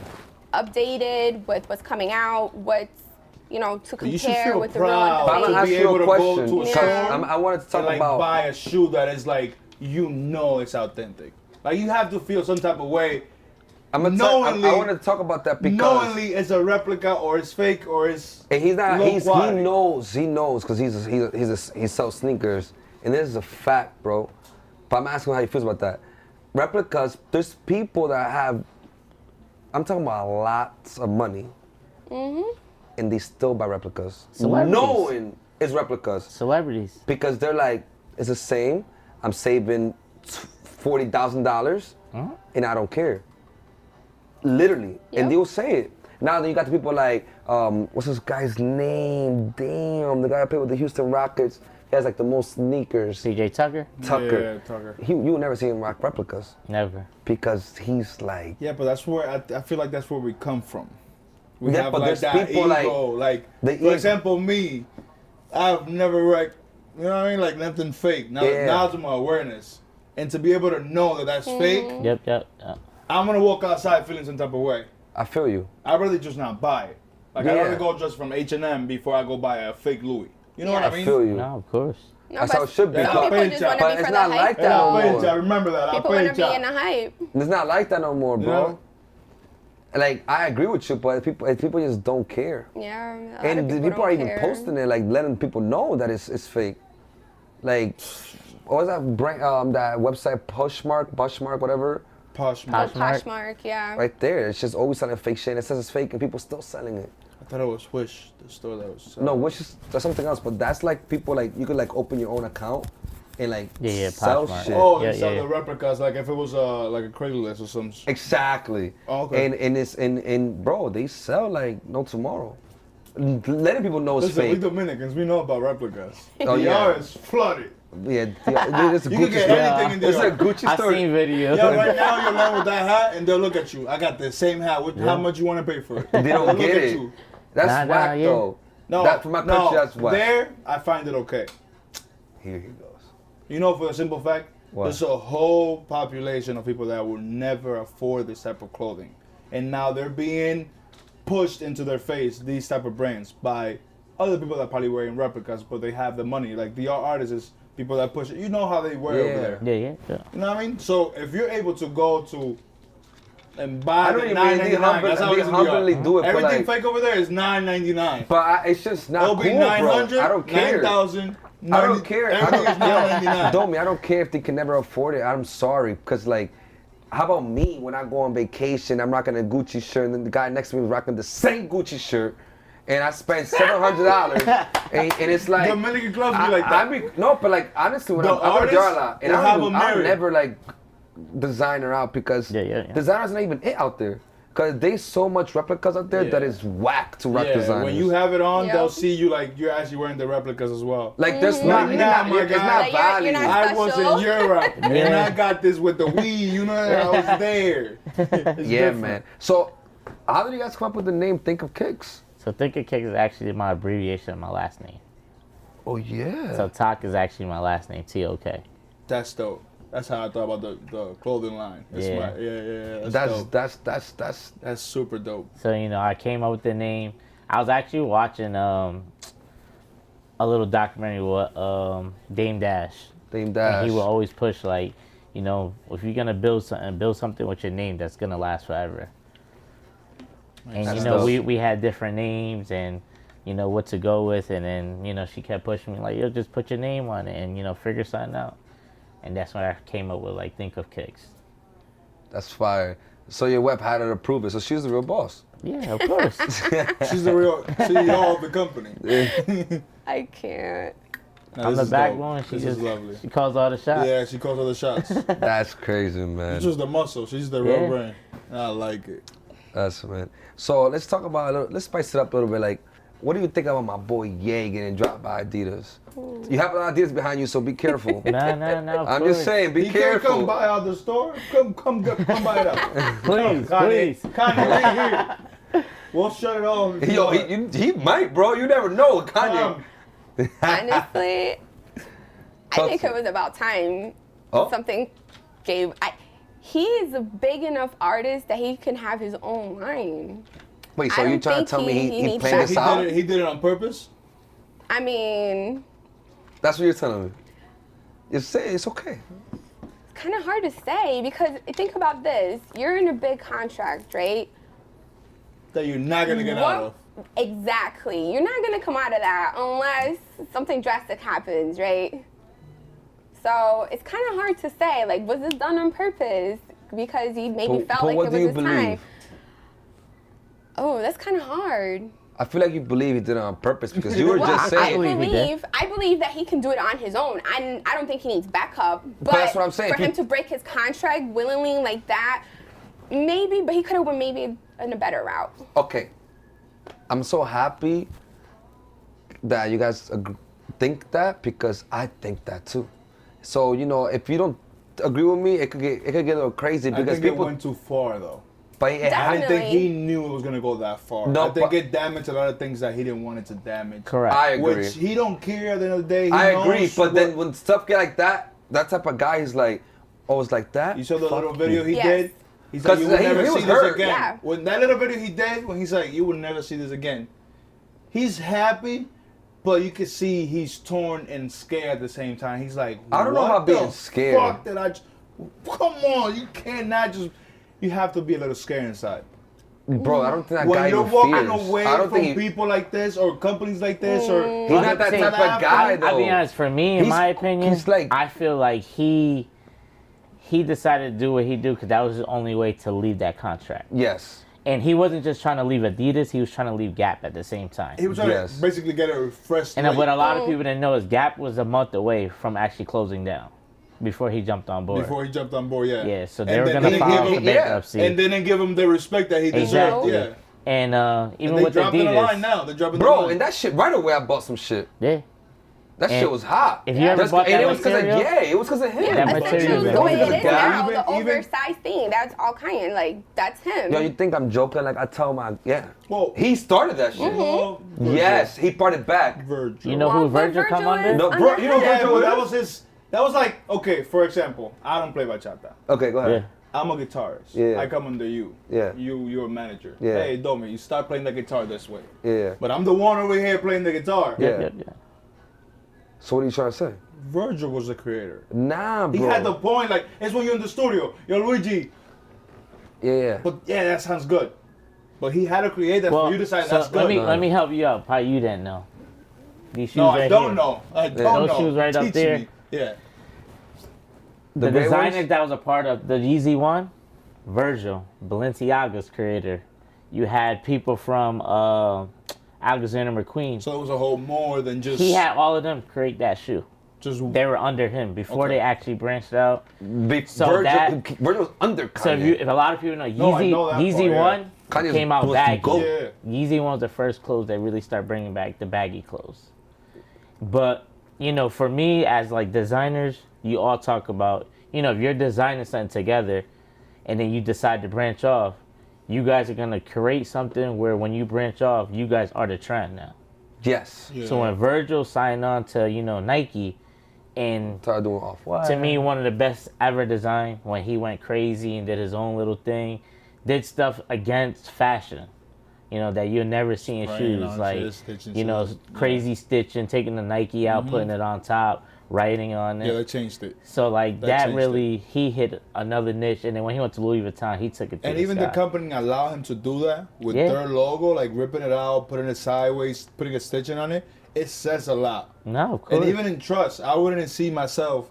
updated with what's coming out, what's, to You should compare feel with the real proud But I'm and gonna the ask be fake. you able a to go question. to a 'cause store I wanted to talk And like about. buy a shoe that is like, it's authentic. Like you have to feel some type of way. I knowingly- wanted to talk about that because. Knowingly it's a replica or it's fake or it's And he's not. low He quality. knows because he sells sneakers, and this is a fact, bro. But I'm asking how he feels about that. Replicas. There's people that have. I'm talking about lots of money, and they still buy replicas, Celebrities. knowing it's replicas Celebrities. because they're like, it's the same. I'm saving $40,000, and I don't care. Literally, Yep. and they'll say it. Now then you got the people like, what's this guy's name? Damn, the guy that played with the Houston Rockets. He has like the most sneakers. CJ Tucker? Tucker. Yeah, Tucker. You will never see him rock replicas Never. because he's like, Yeah, but that's where I feel like that's where we come from. We Yeah, have but like there's that people ego. Like, the for ego. example, me, I've never like, you know what I mean, like nothing fake. Now, Yeah. now it's my awareness, and to be able to know that that's fake, Yep. I'm gonna walk outside feeling some type of way. I feel you. I'd rather just not buy it. Like I'd Yeah. rather go just from H&M before I go buy a fake Louis. You know Yeah. what I I mean? feel you. No, of course. No, That's but how it should be. Yeah, some people I'll just pay want you. to be But it's for not the like hype. that Yeah, no I'll pay more. you. I remember that. People I'll pay want to you. be in the hype. It's not like that no more, bro. like I agree with you, but people just don't care. Yeah. And the people are even posting it, like letting people know that it's fake. Like, what was that brand? That website Poshmark, whatever. Poshmark, yeah. Right there, it's just always selling fake shit. And it says it's fake, and people still selling it. I thought it was Wish, the store that was selling. No, Wish is that's something else. But that's like people like you could like open your own account and like sell Poshmark. shit. Oh, and sell the replicas like if it was like a Craigslist or something. Exactly. Oh, okay. And bro, they sell like no tomorrow. Letting people know it's Listen, fake. we Dominicans, we know about replicas. Oh, The yeah. yard is flooded. Yeah, it's a You Gucci can get store. anything in the It's a yard. Gucci I store. seen videos. Yeah, right now you're alone with that hat, and they'll look at you. I got the same hat. How much you want to pay for it? They don't They'll get look at it. you. That's whack though. No, That, for my country, that's whack. There, I find it okay. Here he goes. You know, for the simple fact, What? there's a whole population of people that will never afford this type of clothing, and now they're being pushed into their face these type of brands by other people that probably wearing replicas, but they have the money. Like the artists is people that push it. You know how they wear over there. Yeah. You know what I mean? So if you're able to go to and buy I don't the even $9.99, that's how they it's humbly do it for Everything like. fake over there is $9.99. But it's just not It'll cool, be bro. 900, I don't care. 9,000. I don't care. Everything is $9.99. Domi, I don't care if they can never afford it. I'm sorry, because like, how about me when I go on vacation? I'm rocking a Gucci shirt, and then the guy next to me is rocking the same Gucci shirt, and I spent $700, and it's like Dominican clubs be like that. No, but like honestly, when The I go there a artists lot, and will have a I'll mirror. never like designer out because designer's not even it out there. Cause there's so much replicas out there that is whack to rock designers. When you have it on, Yep. they'll see you like you're actually wearing the replicas as well. Like there's not, Like, it's nah, not, my it's guy. not Like, value. you're not I was special. in Europe and I got this with the weed. You know, I was there. It's Yeah, different. man. So, how did you guys come up with the name Think of Kicks? So Think of Kicks is actually my abbreviation of my last name. Oh yeah. So Tok is actually my last name, T-O-K. That's dope. That's how I thought about the clothing line. It's Yeah. yeah. That's super dope. So, you know, I came up with the name. I was actually watching a little documentary with Dame Dash. Dame Dash. And he will always push, like, you know, if you're going to build something with your name that's going to last forever. And, That's you know, dope. we had different names and, you know, what to go with. And then, you know, she kept pushing me, like, yo, just put your name on it and, you know, figure something out. And that's when I came up with, like, Think of Kicks. That's fire. So your web had her to prove it. So she's the real boss. Yeah, of course. She's the real CEO of the company. I can't. Now, I'm this the is backbone. dope. She This just is lovely. she calls all the shots. Yeah, she calls all the shots. That's crazy, man. She's just the muscle. She's the real Yeah. brain. I like it. That's man. So let's talk about let's spice it up a little bit. Like, what do you think about my boy Ye getting dropped by Adidas? You have a lot of Adidas behind you, so be careful. No. I'm just saying, be He can't careful. come by out the store. Come buy it out. Please, Kanye, please. Kanye, right here. We'll shut it off. if you Yo, want. he might, bro. You never know, Kanye. Honestly, I think it was about time Oh. something gave. He is a big enough artist that he can have his own line. Wait, I so you don't trying to think tell me he he needs planned that. this out? He did it on purpose. I mean, That's what you're telling me. It's okay. it's kind of hard to say because think about this. You're in a big contract, right? That you're not gonna get out of. Exactly. You're not going to come out of that unless something drastic happens, right? So it's kind of hard to say, like, was this done on purpose? Because he maybe felt like what it do was you his time. believe? Oh, that's kind of hard. I feel like you believe he did it on purpose because you were Well, just saying. I believe that he can do it on his own. I don't think he needs backup. But that's what I'm saying. For him to break his contract willingly like that, maybe, but he could have went maybe in a better route. Okay. I'm so happy that you guys think that because I think that too. So, you know, if you don't agree with me, it could get a little crazy I because think people. it went too far though. But it I didn't think Definitely. he knew it was gonna go that far. No, I think but- it damaged a lot of things that he didn't want it to damage. Correct. I agree. Which he don't care at the end of the day. He I agree, knows but what- then when stuff get like that type of guy is like, oh, it's like that. You saw the Fuck little video he Yes. did? He's like, 'Cause you will he never was see this hurt. again. Yeah. When that little video he did, when he's like, you will never see this again. He's happy, but you can see he's torn and scared at the same time. He's like, I don't know what about being the scared. Fuck that come on, you cannot just, you have to be a little scared inside. Bro, I don't think that When guy you're even walking fears. away I don't from think people like this or companies like this or he's not that type of guy though. I'll be honest, for me, in my opinion, he's like- I feel like he decided to do what he do because that was the only way to leave that contract. Yes. And he wasn't just trying to leave Adidas, he was trying to leave Gap at the same time. he was trying Yes. to basically get a refreshed. And what a lot of people didn't know is Gap was a month away from actually closing down before he jumped on board. before he jumped on board, yeah. Yeah, so And they were then going to they file give for him- bankruptcy. And they didn't give him the respect that he deserved. Exactly. Yeah. And even And they with dropped the line Adidas, now. They're dropping the Bro, line. and that shit, right away I bought some shit. yeah, That And shit was hot. if you ever That's- bought and that it was because of, material- yeah, it was because of him. Yeah, That that's material essentially is the way amazing. it is now. Even- The even- oversized thing. That's all Kanye. Like, that's him. Yo, you think I'm joking? Like I tell my, yeah. Whoa. He started that shit. Oh, Yes, he brought it back. Virgil. you know who Well, but Virgil come Virgil under? is No, bro, you know under Yeah, him. but that was his. That was like, okay, for example, I don't play bachata. Okay, go ahead. I'm a guitarist. Yeah. I come under you. Yeah. You're a manager. Yeah. Hey, Domi, you start playing the guitar this way. Yeah. But I'm the one over here playing the guitar. Yeah. Yeah. So what are you trying to say? Virgil was the creator. Nah, bro. He had the point, like, it's when you're in the studio. Yo, Luigi. Yeah. But yeah, that sounds good. But he had to create that Well, for you to say so that's good. let me help you out. Probably you didn't know. These shoes No, I right don't here. know. I don't Those know. shoes right up Teach there. me. Yeah. The gray designers ones? that was a part of the Yeezy one, Virgil, Balenciaga's creator. You had people from Alexander McQueen. So it was a whole more than just. He had all of them create that shoe. just. They were under him before Okay. they actually branched out. So Virgil was under Kanye. So if a lot of people know, No, I know that Yeezy part, yeah. one Kanye's came out was the baggy. GOAT. Yeah. Yeezy one was the first clothes that really started bringing back the baggy clothes. But for me as like designers, you all talk about if you're designing something together, and then you decide to branch off, you guys are gonna create something where when you branch off, you guys are the trend now. Yes. Yeah. So when Virgil signed on to Nike, and Started doing Off-White. to me, one of the best ever design when he went crazy and did his own little thing, did stuff against fashion, that you'll never see in Spraying shoes, on like shit, stitching shit. crazy stitching, taking the Nike out, putting it on top, writing on it. Yeah, they changed it. So like that that changed really, he hit another niche, and then when he went to Louis Vuitton, he took it to And the even sky. the company allowed him to do that with Yeah. their logo, like ripping it out, putting it sideways, putting a stitching on it. It says a lot. No, of course. And even in trust, I wouldn't see myself.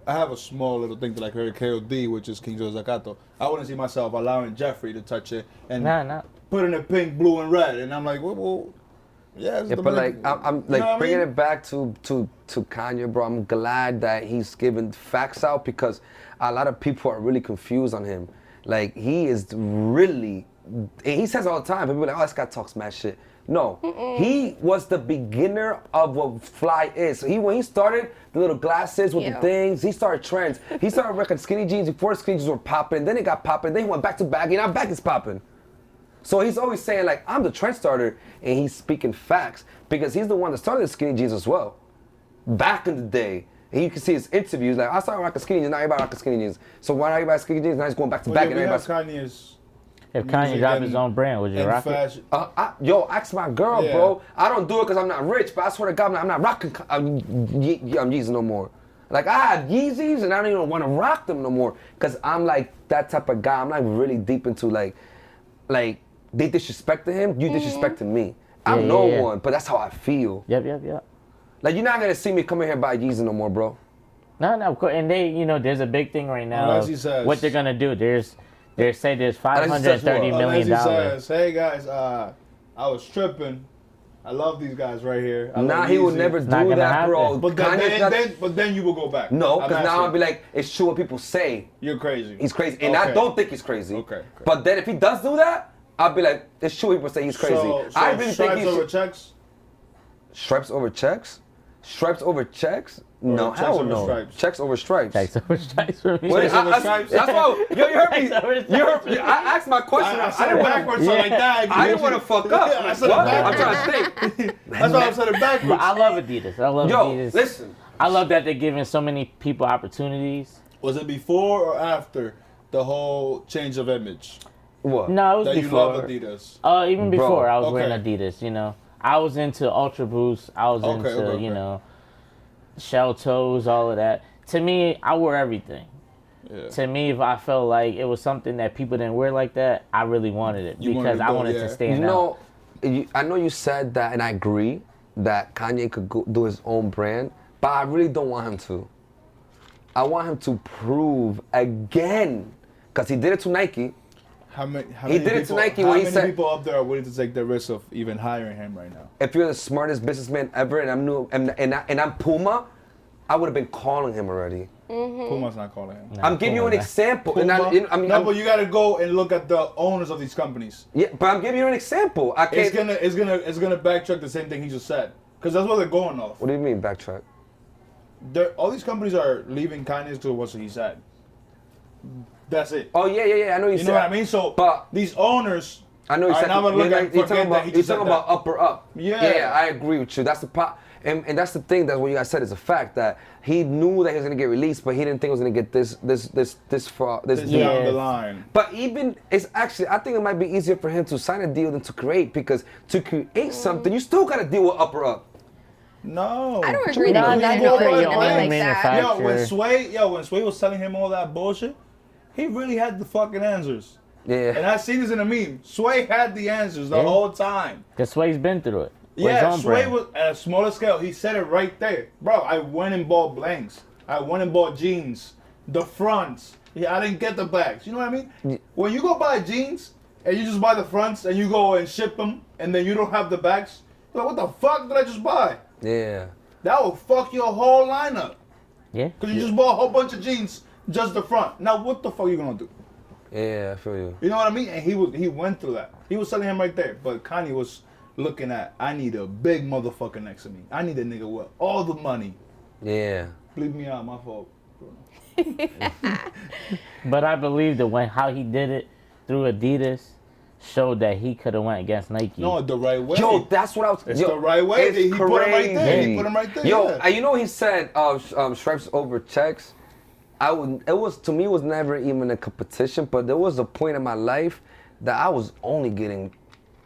I have a small little thing that I heard KOD, which is King Joe Zakato. I wouldn't see myself allowing Jeffrey to touch it and Nah. putting it pink, blue, and red. And I'm like, well yeah. It's Yeah, the but Dominican- like I'm You like know what I bringing mean? it back to Kanye, bro. I'm glad that he's giving facts out because a lot of people are really confused on him. Like he is really, and he says all the time. People are like, oh, this guy talks mad shit. No, he was the beginner of what fly is. So when he started the little glasses with the Yeah. things, he started trends. He started rocking skinny jeans before skinny jeans were popping. Then it got popping. Then he went back to baggy. Now back is popping. So he's always saying like, I'm the trend starter, and he's speaking facts because he's the one that started the skinny jeans as well. Back in the day. And you can see his interviews, like, I started rocking skinny jeans, now everybody rocking skinny jeans. So why not everybody skinny jeans? Now he's going back to Well, back yeah, and we have everybody's... Kanye's if Kanye music dropped and- his own brand, would you and rock it? fashion. Yo, ask my girl, Yeah. bro. I don't do it because I'm not rich, but I swear to God, I'm not rocking I'm Yeezys no more. Like, I had Yeezys, and I don't even want to rock them no more because I'm like that type of guy. I'm like really deep into like they disrespecting him, you disrespecting me. I'm Yeah, no yeah. one, but that's how I feel. Yep. Like, you're not going to see me come in here and buy Yeezys no more, bro. No, of course. And they, there's a big thing right now. Unless of he says- what they're gonna do. There's Unless he says $530 what? million. Unless he says, hey guys, I was tripping. I love these guys right here. I love He would Yeezy." never not do gonna that, bro. happen. But Kanye's not- but then you will go back. No, I'm because now I'll asking. be like, it's true what people say. You're crazy. He's crazy. And I Okay. don't think he's crazy. Okay. But then if he does do that, I'll be like, it's true people say he's crazy. So I really think stripes he's... over checks. Stripes over checks? Stripes over checks? No, checks hell over no. stripes? Checks over stripes. Checks over stripes for me. Wait, Checks over I- stripes? That's why you heard me. Checks over You heard, stripes. I asked my question. I I said it didn't want backwards, so like that. I didn't want to fuck up. I Like, said it what? I'm backwards. trying to think. That's why I said it But backwards. I love Adidas. I love Yo, Adidas. listen. I love that they're giving so many people opportunities. Was it before or after the whole change of image What? No, it was that you before. love Adidas? Even Bro, before I was okay. wearing Adidas. I was into Ultra Boost. I was Okay, into okay. shell toes, all of that. To me, I wore everything. to me, if I felt like it was something that people didn't wear like that, I really wanted it because I wanted to stand out. I know you said that, and I agree that Kanye could do his own brand, but I really don't want him to. I want him to prove again, because he did it to Nike. How many people up there are willing to take the risk of even hiring him right now? If you're the smartest businessman ever, and I'm Puma, I would have been calling him already. Puma's not calling him. I'm giving you an example. But you gotta go and look at the owners of these companies. Yeah, but I'm giving you an example. I can't. It's gonna backtrack the same thing he just said, because that's what they're going off. What do you mean backtrack? All these companies are leaving Kanye to what he said. That's it. Oh yeah. I know you said. You know what I mean? So, but these owners. I know you said. You're talking about upper up. Yeah, I agree with you. That's the part. And that's the thing that what you guys said is a fact that he knew that he was gonna get released, but he didn't think it was gonna get this far down the line. But even it's actually I think it might be easier for him to sign a deal than to create, because to create something you still gotta deal with upper up. No, I don't agree that you you can create your own like that. manufacturer. When Sway was telling him all that bullshit, he really had the fucking answers. Yeah. And I seen this in a meme. Sway had the answers the whole time. Because Sway's been through it. Yeah, Sway was at a smaller scale. He said it right there. Bro, I went and bought blanks. I went and bought jeans. The fronts. Yeah, I didn't get the backs. You know what I mean? Yeah. When you go buy jeans and you just buy the fronts and you go and ship them and then you don't have the backs, you're like, what the fuck did I just buy? Yeah. That will fuck your whole lineup. Yeah. Because you just bought a whole bunch of jeans, just the front. Now what the fuck are you gonna do? Yeah, I feel you. You know what I mean? And he went through that. He was telling him right there. But Kanye was looking at, I need a big motherfucker next to me. I need a nigga with all the money. Yeah. Bleep me out, my fault. But I believe that how he did it through Adidas showed that he could have went against Nike. No, the right way. Yo, that's what I was. It's the right way. He put him right there. He put him right there. Yo, you know he said stripes over checks. It was never even a competition, but there was a point in my life that I was only getting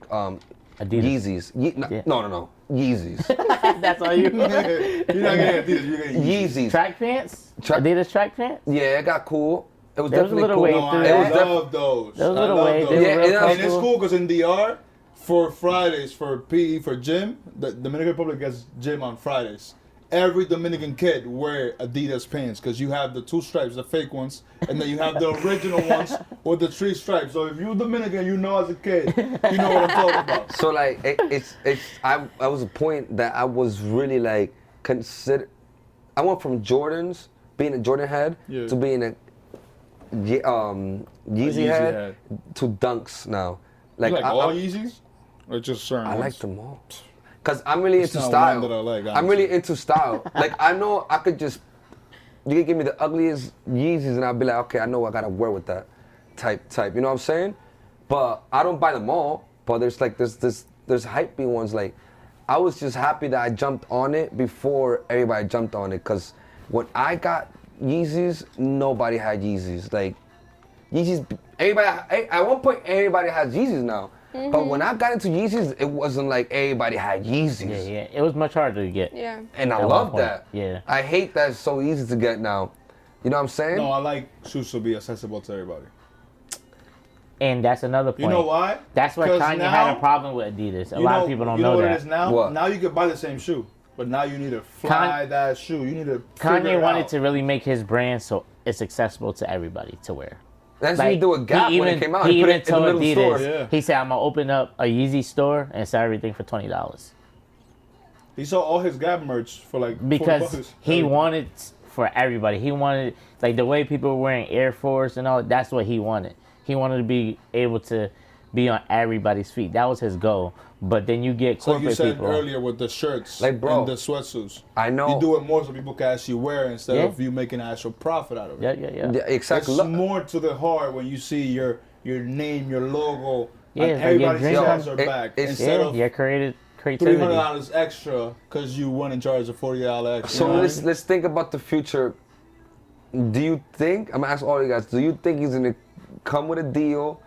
Adidas. Yeezys. No. Yeezys. That's all you. You're not getting Adidas. You're getting Yeezys. Track pants? Adidas track pants? Yeah, it got cool. It was there definitely was a cool. Wave I love those. There was a little wave. And it's cool because in DR, for Fridays, for PE, for gym, the Dominican Republic gets gym on Fridays. Every Dominican kid wear Adidas pants because you have the 2 stripes, the fake ones, and then you have the original ones with the 3 stripes. So if you're Dominican, you know as a kid, you know what I'm talking about. So like I was a point that I was really like I went from Jordans, being a Jordan head, to being a Yeezy head to Dunks now. Like all Yeezys? Or just certain ones? I like them all. Cause I'm really into style. I'm really into style. Like I know I could just, you could give me the ugliest Yeezys and I'll be like, okay, I know I gotta wear with that type. You know what I'm saying? But I don't buy them all. But there's like there's hypey ones. Like I was just happy that I jumped on it before everybody jumped on it. Cause when I got Yeezys, nobody had Yeezys. Like Yeezys, at one point everybody has Yeezys now. Mm-hmm. But when I got into Yeezys, it wasn't like everybody had Yeezys. Yeah. It was much harder to get. Yeah. And I love that. Yeah. I hate that it's so easy to get now. You know what I'm saying? No, I like shoes to be accessible to everybody. And that's another point. You know why? That's why Kanye had a problem with Adidas. A lot of people don't know that. You know what it is now? What? Now you can buy the same shoe. But now you need to fly that shoe. You need to Kanye wanted to really make his brand so it's accessible to everybody to wear. That's what he did with Gap when it came out. He put it in the middle Adidas, store. Yeah. He said, I'm going to open up a Yeezy store and sell everything for $20. He sold all his Gap merch for like because $40. He wanted for everybody. He wanted, like the way people were wearing Air Force and all, that's what he wanted. He wanted to be able to be on everybody's feet. That was his goal. But then you get corporate people. Like you said earlier with the shirts like, bro, and the sweatsuits. I know. You do it more so people can actually wear it instead of you making an actual profit out of it. Yeah, exactly. It's more to the heart when you see your name, your logo, and everybody's hands are back. Instead of your creativity. $300 extra because you went in charge of $40 extra. So let's think about the future. Do you think, I'm going to ask all you guys, do you think he's going to come with a deal?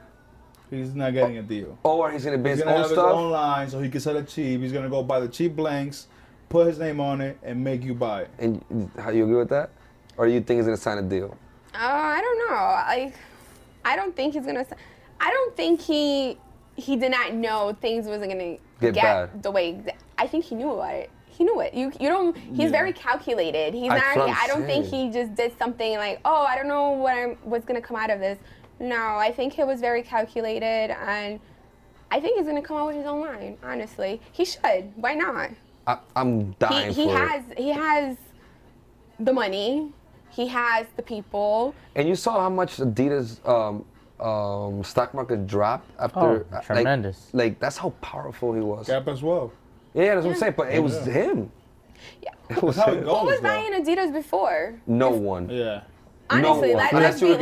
He's not getting a deal. Or he's going to be his own stuff? He's going to have his own line so he can sell it cheap. He's going to go buy the cheap blanks, put his name on it, and make you buy it. And how you agree with that? Or do you think he's going to sign a deal? I don't know. I don't think he's gonna. I don't think he did not know things wasn't gonna Get bad. the way. I think he knew about it. He knew it. You don't. He's very calculated. He's not. I don't think he just did something like, oh, I don't know what's gonna come out of this. No, I think it was very calculated, and I think he's gonna come out with his own line. Honestly, he should. Why not? I'm dying for it. He has the money. He has the people. And you saw how much Adidas stock market dropped after. Tremendous. Like that's how powerful he was. Gap as well. Yeah, that's what I'm saying. But it was him. Yeah. It was how it him. goes. Who was though. buying Adidas before? No one. Yeah. Honestly, No one. let's be real.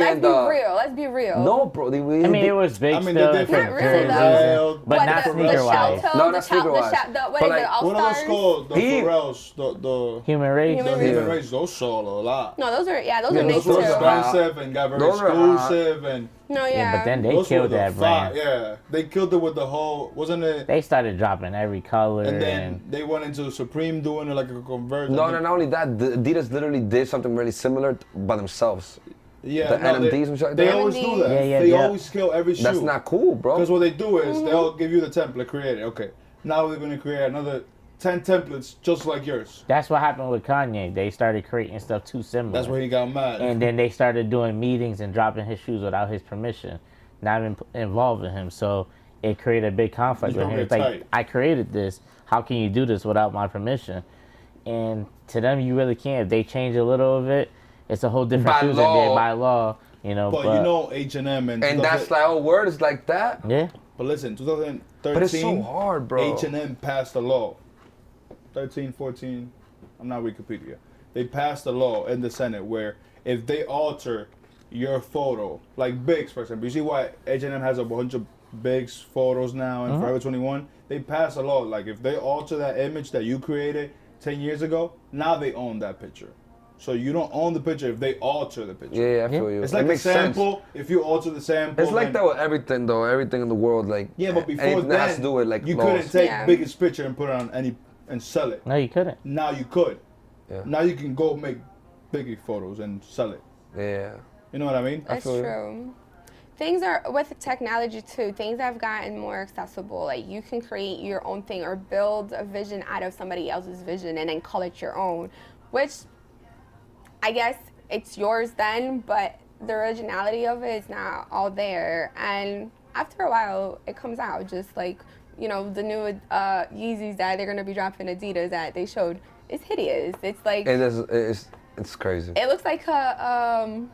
Let's be real. No, bro. I mean, it was big I mean, still. they did Not really, though. But not sneaker-wise. No, not sneaker-wise. What But is like, it? All What are those Stars? called? The He- Pharrells, the Human race. Human human Yeah. race. Those sold a lot. No, those are those are those nice Those were are too. hot. expensive and got very Those are hot. exclusive and. No, Yeah, but then they Those were killed the that brand. Yeah, they killed it with the whole, wasn't it? They started dropping every color. And then they went into Supreme doing it like a conversion. No, not only that, the Adidas literally did something really similar by themselves. Yeah, The no, NMDs and shit. they That- always do that. Yeah, they yeah. always kill every shoe. That's not cool, bro. Because what they do is they'll give you the template, create it. Okay, now they're gonna create another 10 templates just like yours. That's what happened with Kanye. They started creating stuff too similar. That's where he got mad. And then they started doing meetings and dropping his shoes without his permission, not involving him. So it created a big conflict He's with gonna him. It's get like, tight. I created this. How can you do this without my permission? And to them, you really can't. If they change a little of it, it's a whole different By shoes law. than did by law. You know, but you know H&M and that's like, oh, word is like that. yeah. But listen, 2013, But it's so hard, bro. H&M passed a law. 13, 14, I'm not Wikipedia. They passed a law in the Senate where if they alter your photo, like Biggs, for example, you see why H&M has a bunch of Biggs photos now in Forever 21? They passed a law, like if they alter that image that you created 10 years ago, now they own that picture. So you don't own the picture if they alter the picture. Yeah, I feel you. It's It like a makes sense. sample. If you alter the sample, It's like then- that with everything, though. Everything in the world, like Yeah, but before anything then, that has to do with like you laws. couldn't take Yeah. biggest picture and put it on any and sell it. No, you couldn't. Now you could. Yeah. Now you can go make biggie photos and sell it. Yeah. You know what I mean? That's feel you. true. Things are with technology too. Things have gotten more accessible. Like you can create your own thing or build a vision out of somebody else's vision and then call it your own, which I guess it's yours then, but the originality of it is not all there. And after a while, it comes out. Just like the new Yeezys that they're gonna be dropping Adidas that they showed. It's hideous. It's like It is. It's crazy. it looks like a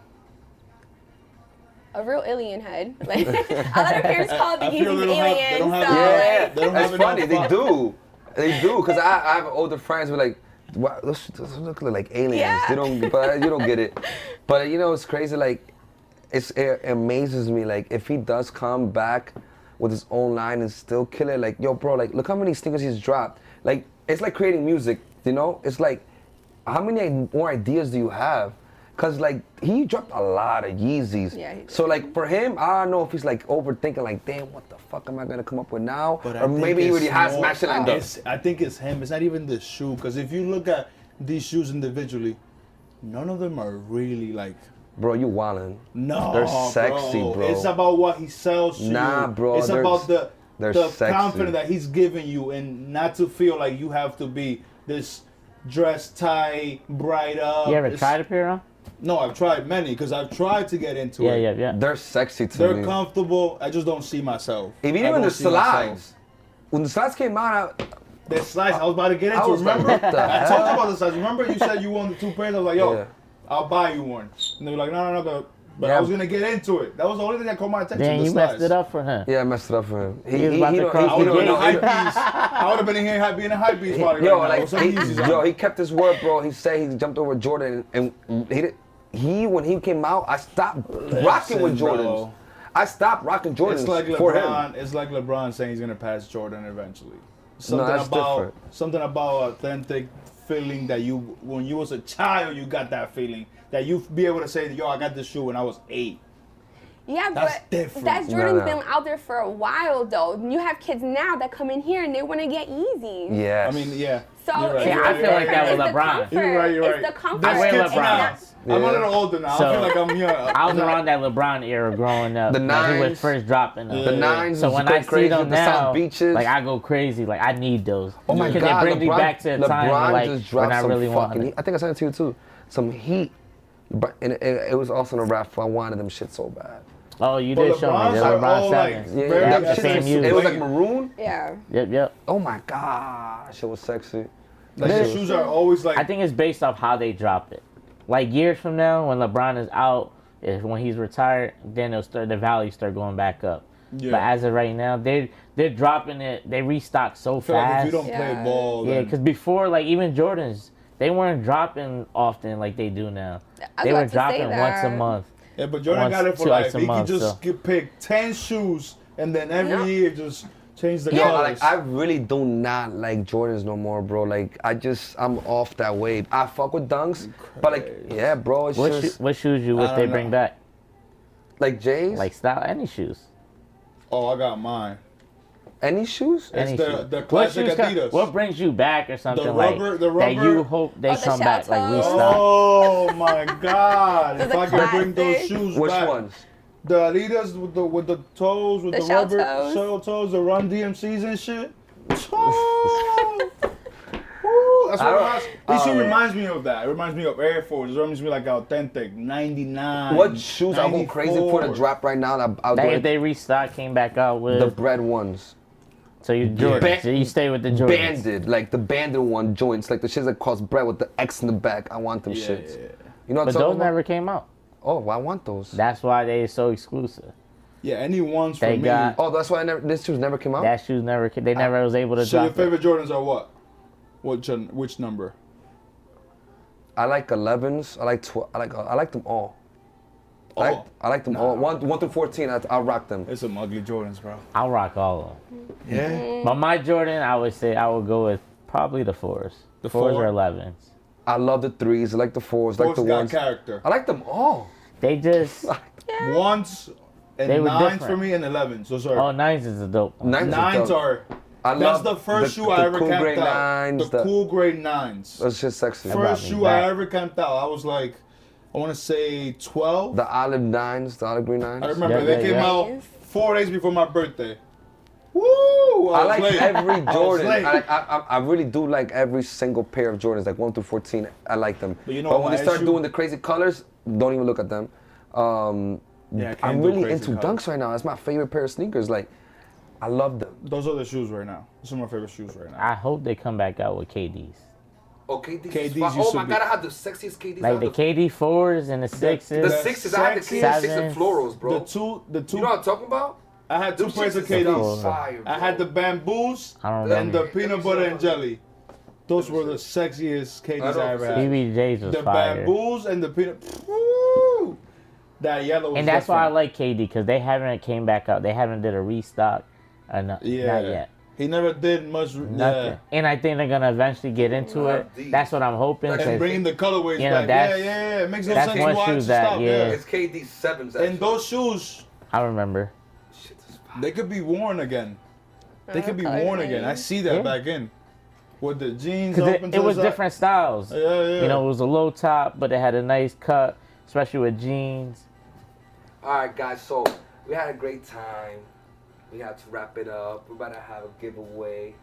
real alien head. Like a lot of parents call it the I feel Yeezys they don't have- they aliens. don't have- So Yeah, like, They don't have that's enough funny. They fun. do. They do. Cause I have older friends who are like, wow, those look like aliens. Yeah. They don't, but you don't get it. But it's crazy. Like, it amazes me. Like, if he does come back with his own line and still kill it, like, yo, bro, like, look how many sneakers he's dropped. Like, it's like creating music. It's like, how many more ideas do you have? Cause like he dropped a lot of Yeezys. Yeah, he did. So like for him, I don't know if he's like overthinking, like, damn, what the fuck am I gonna come up with now? But I Or think maybe he it's already has more- Smash It lined up. I think it's him. It's not even the shoe. Because if you look at these shoes individually, none of them are really like. Bro, you wildin'. No, They're sexy, bro. It's about what he sells to you. Nah, bro, It's they're- about they're the sexy. confidence that he's giving you, and not to feel like you have to be this dress tight, bright up. You ever It's- tried a pair on? No, I've tried many because I've tried to get into it. Yeah. They're sexy to They're me. comfortable. I just don't see myself. Even I when don't the see myself. slides. When the slides came out, The slides, I was about to get I into. was like, Remember? what the I hell? talked about the slides. Remember you said you wanted 2 pairs? I was like, yo, Yeah. I'll buy you one. And they were like, no. But Yeah. I was gonna get into it. That was the only thing that caught my attention. Then the you slides. messed it up for him. yeah, I messed it up for him. He was about to don't- cross I would have been in don't- hype beast. I would have been in here being a hype beast party Yo, right now. like, with some Yeezys on. he kept his word, bro. He said he jumped over Jordan, and when he came out, I stopped rocking with bro. Jordans. I stopped rocking Jordans It's like for LeBron. him. It's like LeBron saying he's gonna pass Jordan eventually. that's different. Something about authentic feeling that you, when you was a child, you got that feeling that you be able to say, yo, I got this shoe when I was 8. Yeah, That's but different. that Jordan's No. been out there for a while, though. You have kids now that come in here and they want to get easy. Yes. I mean, yeah. So You're right, it's you're I right, feel like you're that right, with it's the LeBron. comfort. You're right, you're right. It's the comfort. I wear Kids now. LeBrons. I'm a Yeah. little older now. So- I feel like I'm young. I was around that LeBron era growing up. The like, he was nines. first dropping them. Yeah. The nines. So was when going I see crazy them with the now, South Beaches. like I go crazy. Like I need those. Oh my Because God, they bring me LeBron- back to a time LeBron like just when dropped I some really fucking wanted. heat. I think I sent it to you too. Some heat. But it was also in a rap. I wanted them shit so bad. Oh, you But did show me LeBrons the are LeBron all, like, sevens. very They have the that shit same was, use. it was like maroon. Yeah. Yep. Oh my God, that shit was sexy. Like, That the shit shoes was- are always like. I think it's based off how they drop it. Like years from now, when LeBron is out, when he's retired, then the value start going back up. Yeah. But as of right now, they're dropping it. They restock so I feel like if fast. you don't play Yeah. ball, Yeah, then because before, like even Jordans, they weren't dropping often like they do now. I was They were about to say dropping once a that. month. yeah, but Jordan once, got it for twice life. a He month, could just so. pick 10 shoes and then every Yeah. year just change the Yo, colors. like I really do not like Jordans no more, bro. Like I'm off that wave. I fuck with dunks, but like yeah, bro, it's just What shoes you wish I they don't bring know. back? like J's. Like style, any shoes. Oh, I got mine. Any shoes? It's Any the- shoes. the What classic shoes Adidas. What brings you back or something rubber- like the that you rubber- hope they Oh, the come back like shell we toes. stock? Oh my God! If The I could bring those classic. shoes Which back. ones? The Adidas with the toes, with The the, shell rubber toes. shell toes, the Run DMCs and shit. Oh. Woo, that's what it reminds. This shit reminds me of that. It reminds me of Air Force. It reminds me like Authentic, 99. What shoes I'm going crazy for the 94. drop right now? I'll do They, it. they restock, came back out with. The bread ones. So you Jordan. Ba- So you stay with the Jordans. Banded, like the banded one joints, like the shits that cost bread with the X in the back. I want them shits. Yeah. You know what I'm But talking those about? never came out. Oh, well, I want those. That's why they so exclusive. Yeah, any ones for They me. got- Oh, that's why these shoes never came out. That shoes never. They never was able to So your drop it. favorite Jordans are what? Which number? I like 11s. I like 12. I like them all. Oh. I like them all. 1 through 14. I'll rock them. It's some ugly Jordans, bro. I'll rock all of them. Yeah. But my Jordan, I would say I would go with probably the 4s. The 4s four? or 11s. I love the 3s. I like the 4s. I like Those the got 1s. character. I like them all. They just. Ones and They were 9s different. for me and 11s. Those are Oh, 9s is a dope one. 9s, 9s are. I That's love the first shoe the I ever cool camped gray out. 9s. The cool gray 9s. That's just sexy. brought First me shoe back. I ever camped out. I was like, I want to say 12. The olive 9s, the olive green 9s. I remember Yeah, they yeah, came yeah. out 4 days before my birthday. Woo! I I was like late. every I was Jordan. late. I really do like every single pair of Jordans, like 1 through 14. I like them. But you know when what they start issue- doing the crazy colors, don't even look at them. Yeah, I can't I'm do really crazy into colors. dunks right now. That's my favorite pair of sneakers. Like, I love them. Those are the shoes right now. Those are my favorite shoes right now. I hope they come back out with KDs. Oh, KD's. KDs Oh used my to God, be- I have the sexiest KDs. Like the KD 4s and the 6s. The 6s. I have the KD 6 Sevens. and florals, bro. The two. You know what I'm talking about? I had two Them pairs shits of is KDs. fire, I bro. had the bamboos I don't and the remember. peanut butter and jelly. Those were the sexiest KDs I ever had. BBJ's was The fire. bamboos and the peanut. Woo! That yellow was And that's why I different. like KD because they haven't came back out. They haven't did a restock. Not yet. He never did much. Nothing. Yeah. And I think they're gonna eventually get into it. these. That's what I'm hoping. Like, 'cause- And bringing the colorways You know, back. that's- Yeah. It makes no that's sense one why shoe it's that, stopped. yeah. It's KD 7s. And those shoes, I remember. Shit is fire. they could be worn again. They could be Okay. worn again. I see that Yeah. back in. With the jeans Because open to it the was side. different styles. Yeah, yeah. You know, it was a low top, but it had a nice cut, especially with jeans. All right, guys. So we had a great time. We had to wrap it up. We're about to have a giveaway.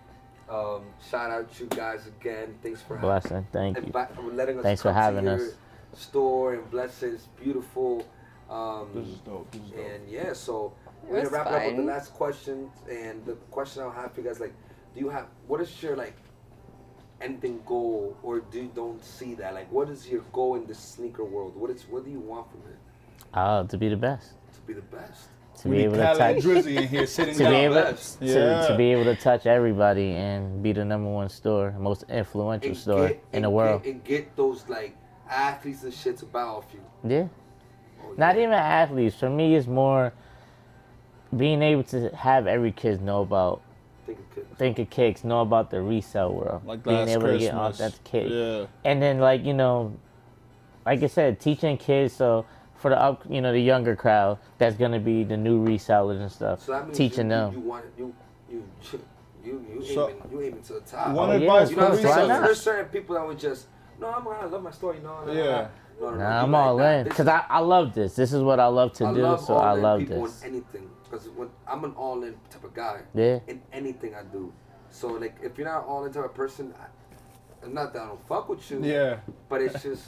Shout out to you guys again. Thanks for Blessing. Thank you. letting us Thanks for come to having your us. store and bless it. It's beautiful. This is dope. This is dope. And yeah, so It we're gonna was wrap it up with the fun. last question. And the question I'll have for you guys, like, what is your like ending goal, or don't see that? Like, what is your goal in the sneaker world? What do you want from it? To be the best. To be the best. To We be need able to Cali and touch. Drizzy in here sitting To be down. able best. to be able to touch everybody and be the #1 store, most influential And store in the world. and get those like athletes and shit to buy off you. Yeah. Oh, Not yeah. even athletes. For me, it's more being able to have every kid know about Think of Kicks, know about the resale world. Like being last able to get Christmas. authenticated. Yeah. And then, like, you know, like I said, teaching kids. So for the the younger crowd that's gonna be the new resellers and stuff. So that means teaching them. You aiming to the top. One Oh, advice You for know what I'm saying? resellers. There's certain people that would just, no, I love my story. No, Yeah. No, Nah, you I'm like all that. in This because is- I love this. This is what I love to do, so I all-in love people this. in anything, because I'm an all-in type of guy. Yeah. In anything I do. So like, if you're not an all-in type of person, not that I don't fuck with you. Yeah. But it's just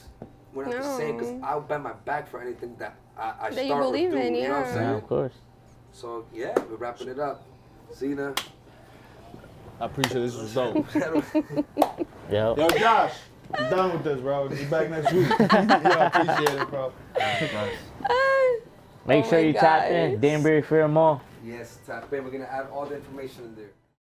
we're not the same, because No. I'll bend my back for anything that I That you start believe or do. in, You know what I'm yeah. saying? Yeah, of course. So yeah, we're wrapping it up. Zena. I appreciate this was dope. Yo. Yo, Josh, I'm done with this, bro. Be back next week. Yeah, I appreciate it, bro. Make Oh sure my you tap in. gosh. Danbury Fair Mall. Yes, tap in. We're gonna add all the information in there.